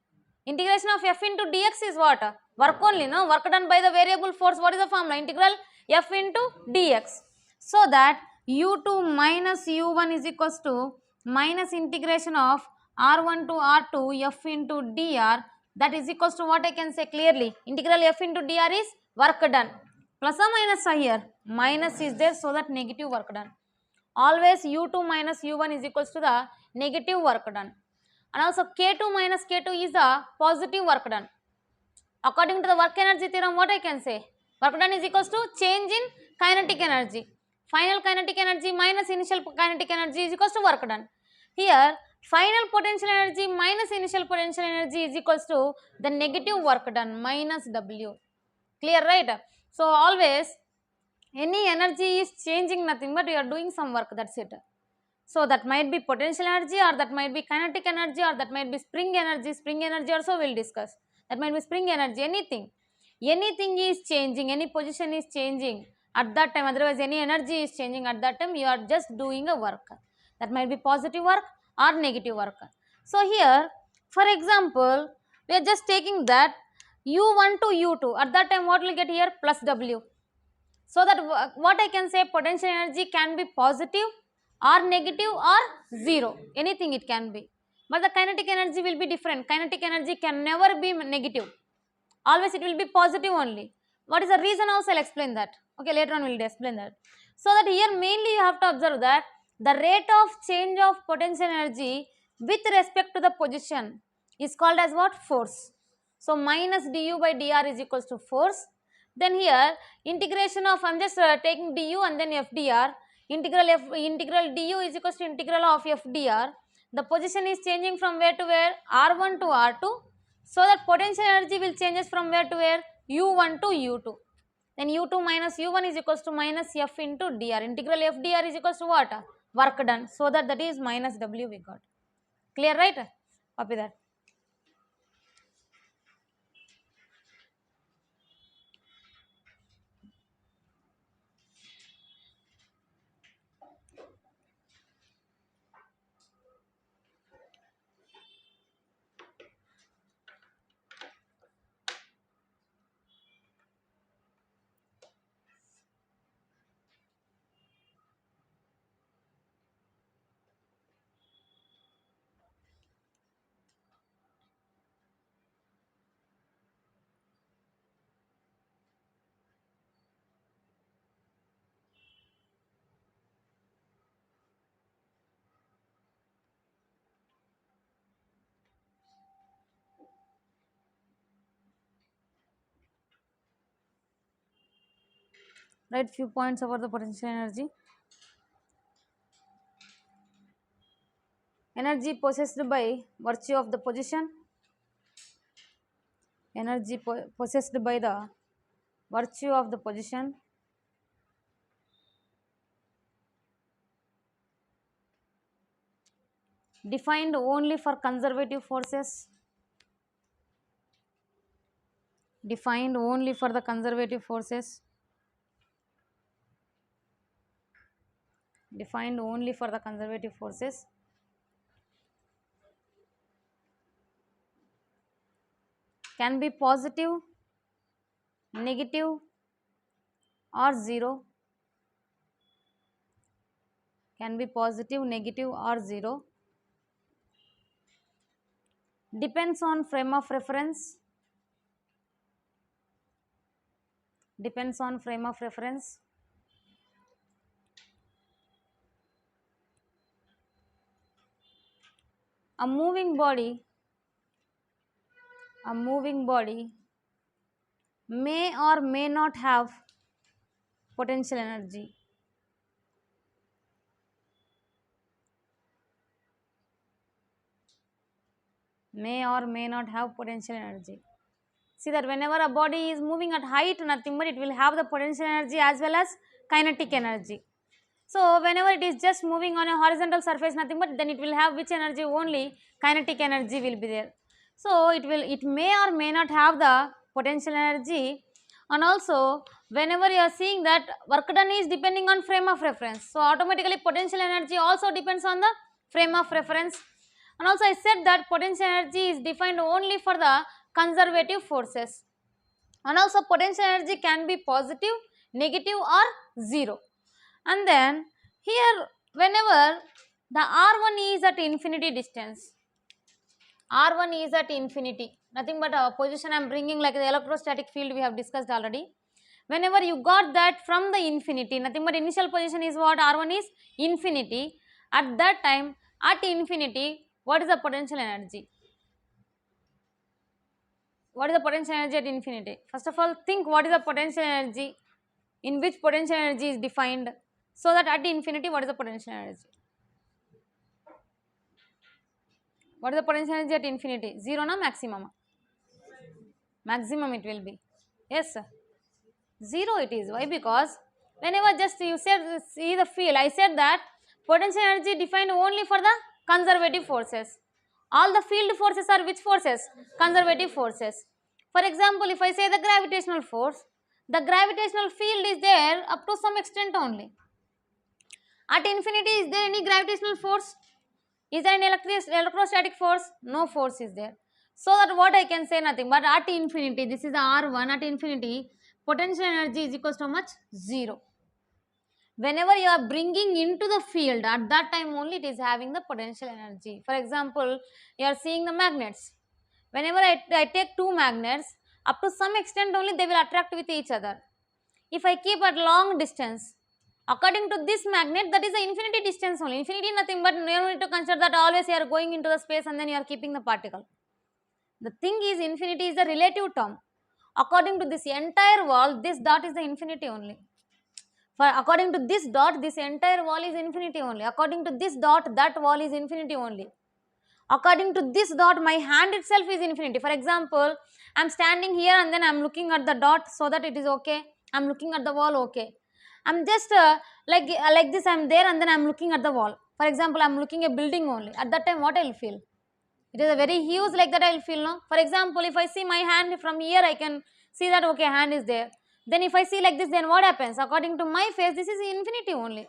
Integration of f into dx is what? Work only, no? Work done by the variable force. What is the formula? Integral f into dx. So that u2 minus u1 is equals to minus integration of r1 to r2 f into dr. That is equals to what I can say clearly. Integral f into dr is work done. Plus or minus are here? Minus is there, so that negative work done. Always u2 minus u1 is equals to the negative work done. And also K2 minus K2 is the positive work done. According to the work energy theorem, what I can say? Work done is equals to change in kinetic energy. Final kinetic energy minus initial kinetic energy is equals to work done. Here, final potential energy minus initial potential energy is equals to the negative work done minus W. Clear, right? So, always any energy is changing nothing but you are doing some work, that's it. So that might be potential energy, or that might be kinetic energy, or that might be spring energy. Spring energy also we'll discuss. That might be spring energy, anything. Anything is changing, any position is changing at that time, otherwise any energy is changing at that time, you are just doing a work. That might be positive work or negative work. So here, for example, we are just taking that u1 to u2. At that time, what will get here? Plus W. So that what I can say, potential energy can be positive or negative or zero, anything it can be. But the kinetic energy will be different. Kinetic energy can never be negative. Always it will be positive only. What is the reason also? I'll explain that. Okay, later on we'll explain that. So that here mainly you have to observe that the rate of change of potential energy with respect to the position is called as what? Force. So minus du by dr is equals to force. Then here integration of, I'm just taking du and then fdr. Integral du is equals to integral of fdr. The position is changing from where to where? r1 to r2. So that potential energy will changes from where to where? u1 to u2. Then u2 minus u1 is equals to minus f into dr. Integral f dr is equals to what? Work done. So that is minus w we got. Clear, right? Copy that. Write few points about the potential energy. Energy possessed by virtue of the position. Energy possessed by the virtue of the position. Defined only for conservative forces. Defined only for the conservative forces. Defined only for the conservative forces. Can be positive, negative, or zero. Can be positive, negative, or zero. Depends on frame of reference. Depends on frame of reference. A moving body may or may not have potential energy. May or may not have potential energy. See that whenever a body is moving at height, nothing but it will have the potential energy as well as kinetic energy. So whenever it is just moving on a horizontal surface, nothing but then it will have which energy? Only kinetic energy will be there. So it may or may not have the potential energy. And also whenever you are seeing that work done is depending on frame of reference, so automatically potential energy also depends on the frame of reference. And also I said that potential energy is defined only for the conservative forces. And also potential energy can be positive, negative, or zero. And then here whenever the R1 is at infinity distance, R1 is at infinity, nothing but a position I am bringing like the electrostatic field we have discussed already. Whenever you got that from the infinity, nothing but initial position is what? R1 is infinity. At that time, at infinity, what is the potential energy? What is the potential energy at infinity? First of all, think what is the potential energy, in which potential energy is defined, so that at infinity what is the potential energy? What is the potential energy at infinity? Zero na maximum? Maximum it will be. Yes, sir. Zero it is. Why? Because whenever just you said see the field, I said that potential energy defined only for the conservative forces. All the field forces are which forces? Conservative forces. For example, if I say the gravitational force, the gravitational field is there up to some extent only. At infinity, is there any gravitational force? Is there any electrostatic force? No force is there. So that what I can say, nothing but at infinity, this is the R1, at infinity, potential energy is equals to how much? Zero. Whenever you are bringing into the field, at that time only it is having the potential energy. For example, you are seeing the magnets. Whenever I take two magnets, up to some extent only they will attract with each other. If I keep at long distance, according to this magnet, that is the infinity distance only. Infinity nothing but you need to consider that always you are going into the space and then you are keeping the particle. The thing is, infinity is a relative term. According to this entire wall, this dot is the infinity only. For according to this dot, this entire wall is infinity only. According to this dot, that wall is infinity only. According to this dot, my hand itself is infinity. For example, I am standing here and then I am looking at the dot so that it is okay. I am looking at the wall, okay. I am just like this, I am there and then I am looking at the wall. For example, I am looking at a building only. At that time, what I will feel? It is a very huge, like that I will feel, no? For example, if I see my hand from here, I can see that, okay, hand is there. Then if I see like this, then what happens? According to my face, this is infinity only.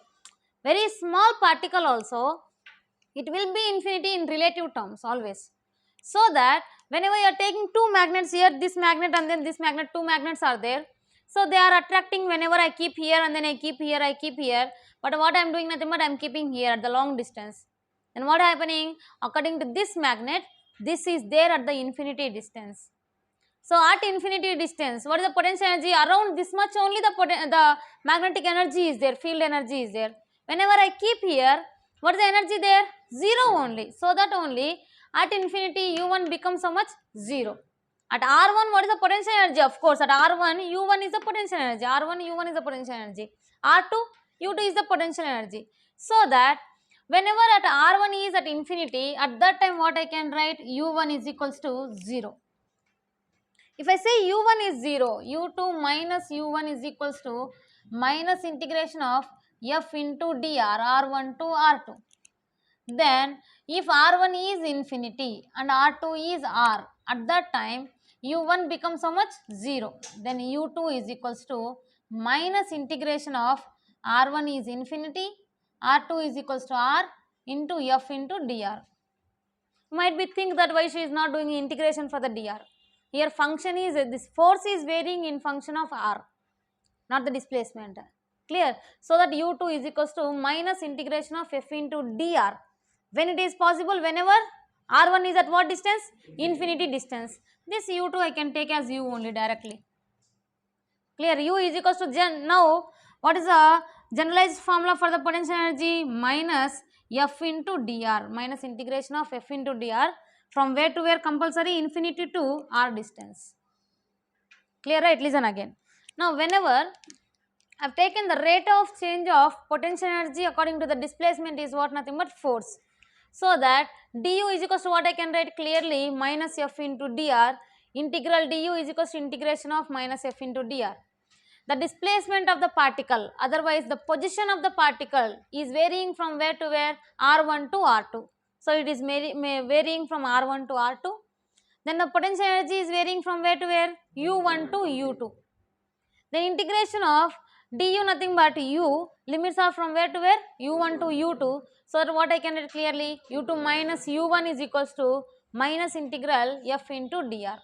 Very small particle also, it will be infinity in relative terms always. So that whenever you are taking two magnets here, this magnet and then this magnet, two magnets are there. So they are attracting whenever I keep here and then I keep here, I keep here. But what I am doing, nothing but I am keeping here at the long distance. Then what happening? According to this magnet, this is there at the infinity distance. So at infinity distance, what is the potential energy? Around this much only the magnetic energy is there, field energy is there. Whenever I keep here, what is the energy there? Zero only. So that only at infinity U1 becomes how much? Zero. At R1, what is the potential energy? Of course, at R1, U1 is the potential energy. R1, U1 is the potential energy. R2, U2 is the potential energy. So that Whenever at r1 is at infinity, at that time what I can write, u1 is equals to 0. If I say u1 is 0, u2 minus u1 is equals to minus integration of f into dr r1 to r2. Then if r1 is infinity and r2 is r, at that time u1 becomes how much, 0. Then u2 is equals to minus integration of r1 is infinity, r2 is equals to r into f into dr. You might be think that why she is not doing integration for the dr. Here function is, this force is varying in function of r, not the displacement. Clear? So that u2 is equals to minus integration of f into dr. When it is possible, whenever r1 is at what distance? Infinity distance. This u2 I can take as u only directly. Clear? U is equals to now what is the generalized formula for the potential energy? Minus f into dr, minus integration of f into dr, from where to where compulsory? Infinity to r distance. Clear, right? Listen again. Now whenever I have taken the rate of change of potential energy according to the displacement is what, nothing but force. So that du is equals to what I can write clearly, minus f into dr, integral du is equals to integration of minus f into dr. The displacement of the particle, otherwise the position of the particle, is varying from where to where? r1 to r2. So it is varying from r1 to r2. Then the potential energy is varying from where to where? u1 to u2. The integration of du nothing but u, limits are from where to where? u1 to u2. So that what I can write clearly, u2 minus u1 is equals to minus integral f into dr.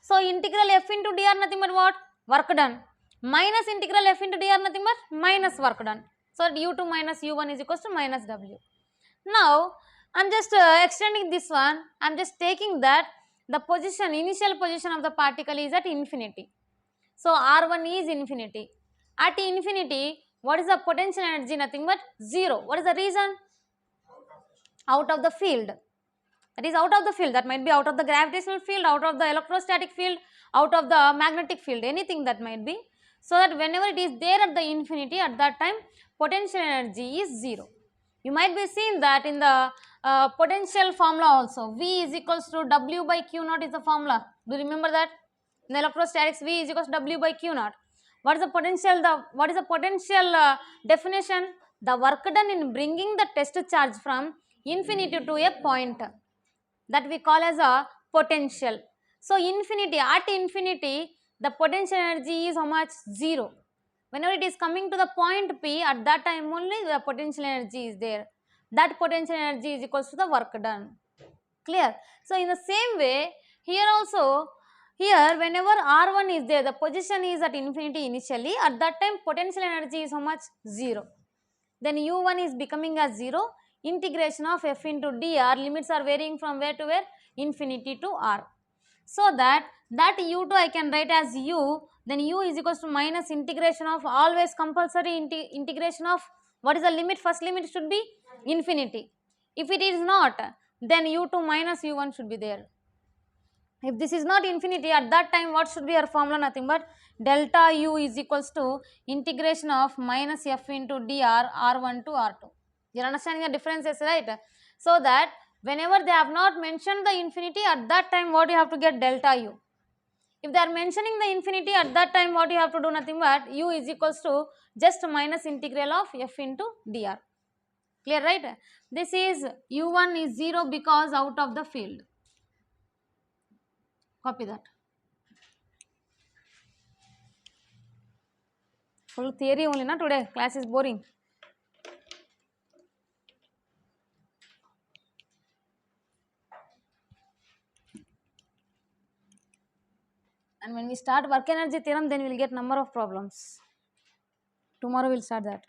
So integral f into dr nothing but what? Work done. Minus integral f into dr nothing but minus work done. So u2 minus u1 is equals to minus w. Now I am just extending this one. I am just taking that the position, initial position of the particle is at infinity. So r1 is infinity. At infinity, what is the potential energy? Nothing but 0. What is the reason? Out of the field. That is out of the field. That might be out of the gravitational field, out of the electrostatic field, out of the magnetic field, anything that might be. So that whenever it is there at the infinity, at that time potential energy is 0. You might be seeing that in the potential formula also. V is equals to W by Q naught is the formula. Do you remember that? In the electrostatics, V is equals to W by Q naught. What is the potential? What is the potential definition? The work done in bringing the test charge from infinity to a point, that we call as a potential. So infinity, at infinity, the potential energy is how much? 0. Whenever it is coming to the point P, at that time only the potential energy is there. That potential energy is equals to the work done. Clear? So in the same way, here also, here whenever R1 is there, the position is at infinity initially, at that time potential energy is how much? 0. Then U1 is becoming as 0, integration of f into dr, limits are varying from where to where? Infinity to r. So that u2 I can write as u, then u is equals to minus integration of, always compulsory integration of, what is the limit? First limit should be infinity. If it is not, then u2 minus u1 should be there. If this is not infinity, at that time what should be our formula? Nothing but delta u is equals to integration of minus f into dr r1 to r2. You are understanding the differences, right? So that whenever they have not mentioned the infinity, at that time what you have to get? Delta u. If they are mentioning the infinity, at that time what you have to do? Nothing but u is equals to just minus integral of f into dr. Clear, right? This is u1 is 0 because out of the field. Copy that. Full theory only, na today? Class is boring. And when we start work energy theorem, then we will get number of problems. Tomorrow we will start that.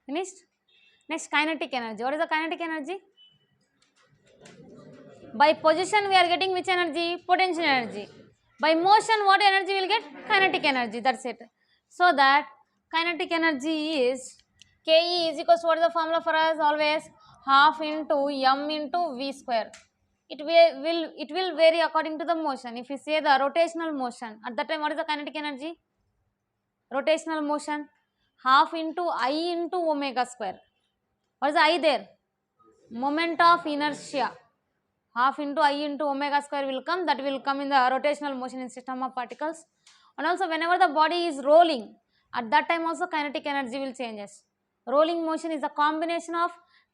Finished? Next, kinetic energy. What is the kinetic energy? By position we are getting which energy? Potential energy. By motion what energy will get? Kinetic energy. That's it. So that kinetic energy is Ke is equals to, what is the formula for us? Always half into m into v square. It will vary according to the motion. If we say the rotational motion, at that time what is the kinetic energy? Rotational motion, half into I into omega square. What is the I there? Moment of inertia. Half into I into omega square will come. That will come in the rotational motion in system of particles. And also whenever the body is rolling, at that time also kinetic energy will changes. Rolling motion is a combination of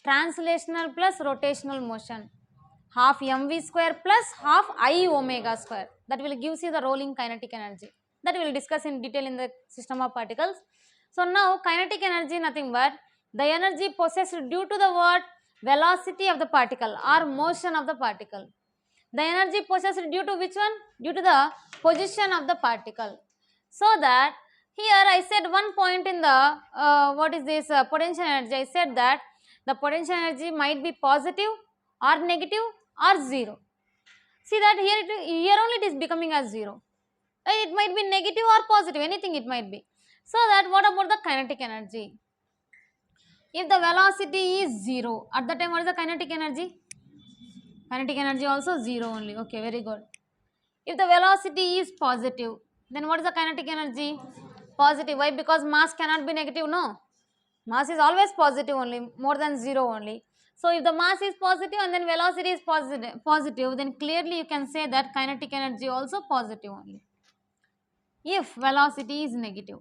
translational plus rotational motion. Half mv square plus half I omega square. That will gives you the rolling kinetic energy. That we will discuss in detail in the system of particles. So now kinetic energy nothing but the energy possessed due to the what? Velocity of the particle or motion of the particle. The energy possessed due to which one? Due to the position of the particle. So that here I said one point in the what is this potential energy. I said that the potential energy might be positive or negative or 0. See that here only it is becoming as 0. It might be negative or positive, anything it might be. So that what about the kinetic energy? If the velocity is 0, at that time what is the kinetic energy? Kinetic energy also 0 only. Okay, very good. If the velocity is positive, then what is the kinetic energy? Positive. Why? Because mass cannot be negative, no. Mass is always positive only, more than 0 only. So if the mass is positive and then velocity is positive, then clearly you can say that kinetic energy also positive only. If velocity is negative,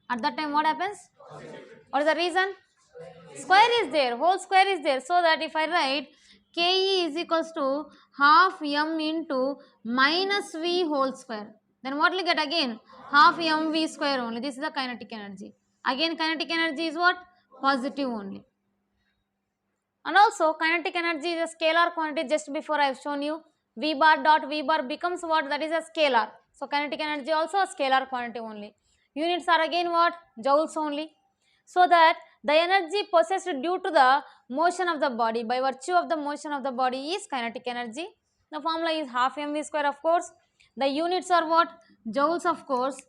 at that time what happens? What is the reason? Square is there, whole square is there. So that if I write Ke is equals to half m into minus v whole square, then what will get again? Half mv square only. This is the kinetic energy. Again kinetic energy is what? Positive only. And also kinetic energy is a scalar quantity. Just before I have shown you, v bar dot v bar becomes what? That is a scalar. So kinetic energy also a scalar quantity only. Units are again what? Joules only. So that the energy possessed due to the motion of the body, by virtue of the motion of the body, is kinetic energy. The formula is half mv square, of course. The units are what? Joules, of course.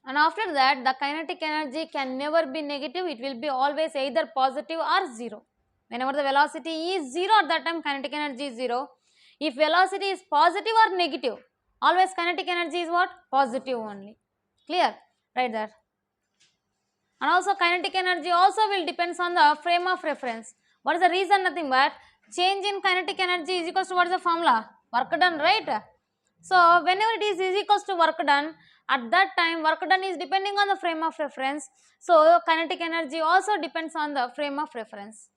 And after that the kinetic energy can never be negative. It will be always either positive or 0. Whenever the velocity is 0, at that time kinetic energy is 0. If velocity is positive or negative, always kinetic energy is what? Positive only. Clear? Right there. And also kinetic energy also will depends on the frame of reference. What is the reason? Nothing but change in kinetic energy is equals to, what is the formula? Work done, right? So whenever it is equals to work done, at that time work done is depending on the frame of reference. So kinetic energy also depends on the frame of reference.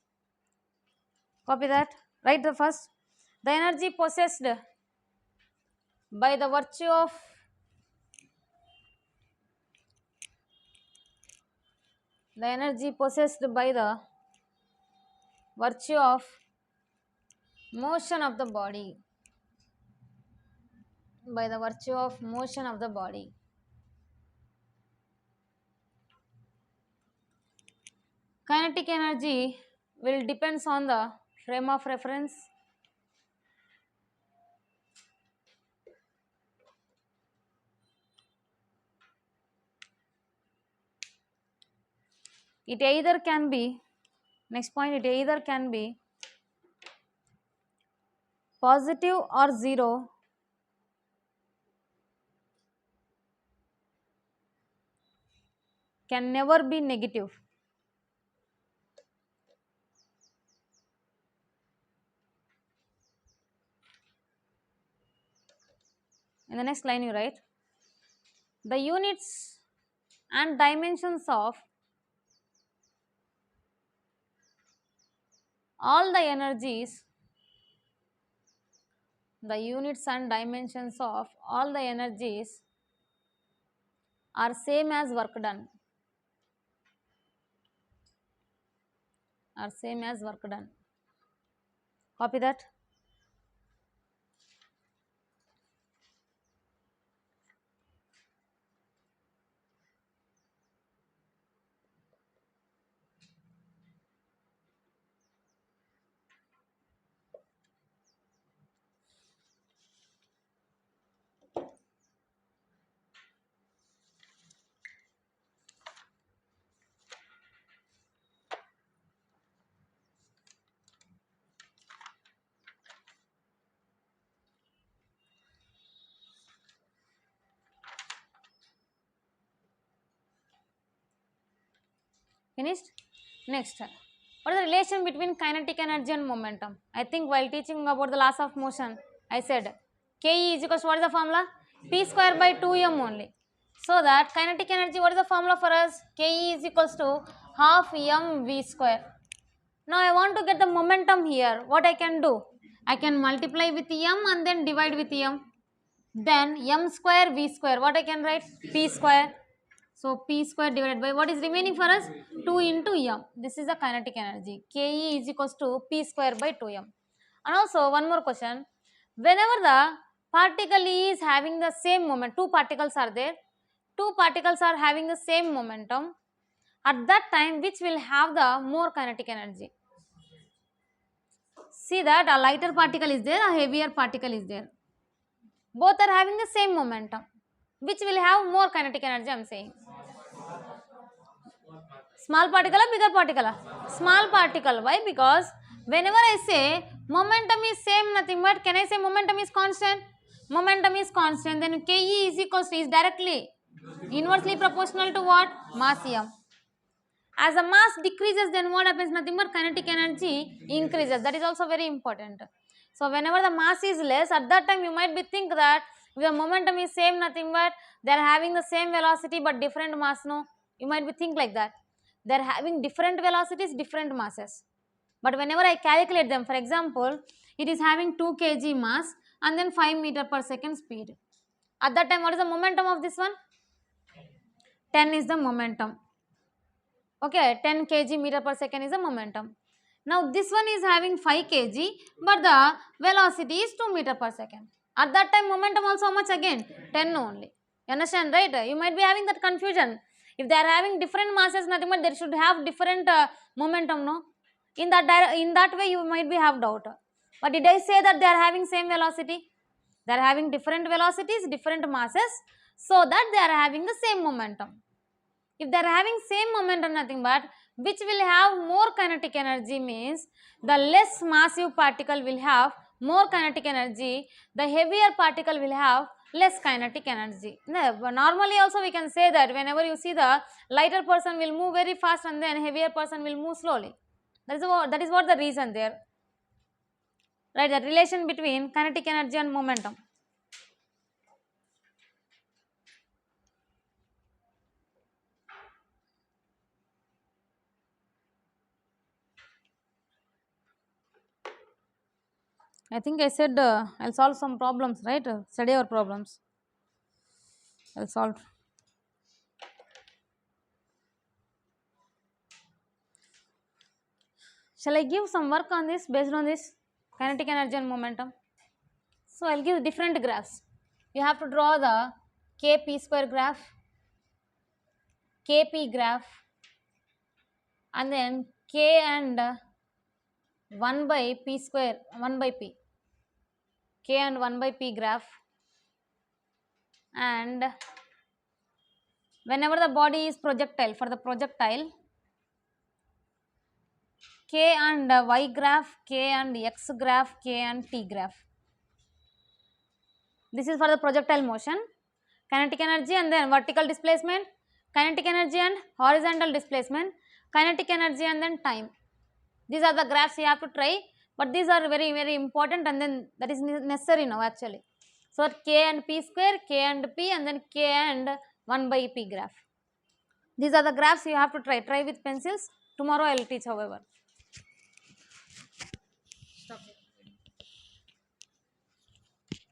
Copy that. Write the first. The energy possessed by the virtue of virtue of motion of the body, by the virtue of motion of the body. Kinetic energy will depends on the frame of reference. It either can be, next point, it either can be positive or 0, can never be negative. In the next line you write, the units and dimensions of all the energies, the units and dimensions of all the energies are same as work done, are same as work done. Copy that. Finished? Next, what is the relation between kinetic energy and momentum? I think while teaching about the laws of motion, I said Ke is equals to what is the formula? P square by 2m only. So that kinetic energy, what is the formula for us? Ke is equals to half mv square. Now I want to get the momentum here. What I can do? I can multiply with m and then divide with m. Then m square v square. What I can write? P square. So P square divided by what is remaining for us? 2 into m. This is the kinetic energy. Ke is equals to P square by 2m. And also one more question. Whenever the particle is having the same moment, two particles are there. Two particles are having the same momentum. At that time, which will have the more kinetic energy? See that a lighter particle is there, a heavier particle is there. Both are having the same momentum. Which will have more kinetic energy, I am saying. Small particle or bigger particle? Small particle. Why? Because whenever I say momentum is same, nothing but can I say momentum is constant? Momentum is constant, then Ke is equals to is directly inversely proportional to what? Mass m. As the mass decreases, then what happens? Nothing but kinetic energy increases. That is also very important. So whenever the mass is less, at that time you might be think that the momentum is same, nothing but they are having the same velocity but different mass. No, you might be think like that. They are having different velocities, different masses. But whenever I calculate them, for example, it is having 2 kg mass and then 5 meter per second speed. At that time, what is the momentum of this one? 10 is the momentum. Okay, 10 kg meter per second is the momentum. Now this one is having 5 kg, but the velocity is 2 meter per second. At that time, momentum also how much again? 10 only. You understand, right? You might be having that confusion. If they are having different masses, nothing but they should have different momentum, no? In that way, you might be have doubt. But did I say that they are having same velocity? They are having different velocities, different masses, so that they are having the same momentum. If they are having same momentum, nothing but which will have more kinetic energy means the less massive particle will have more kinetic energy, the heavier particle will have less kinetic energy. Normally also we can say that whenever you see the lighter person will move very fast and then heavier person will move slowly. That is what the reason there. Right, the relation between kinetic energy and momentum. I think I said I'll solve some problems, right? Study our problems. I'll solve. Shall I give some work on this based on this kinetic energy and momentum? So I'll give different graphs. You have to draw the Kp square graph, Kp graph, and then K and 1 by P square, 1 by P. K and 1 by P graph. And whenever the body is projectile, for the projectile, K and Y graph, K and X graph, K and T graph. This is for the projectile motion, kinetic energy and then vertical displacement, kinetic energy and horizontal displacement, kinetic energy and then time. These are the graphs you have to try, but these are very, very important and then that is necessary now actually. So K and P square, K and P and then K and 1 by P graph. These are the graphs you have to try with pencils. Tomorrow I will teach however.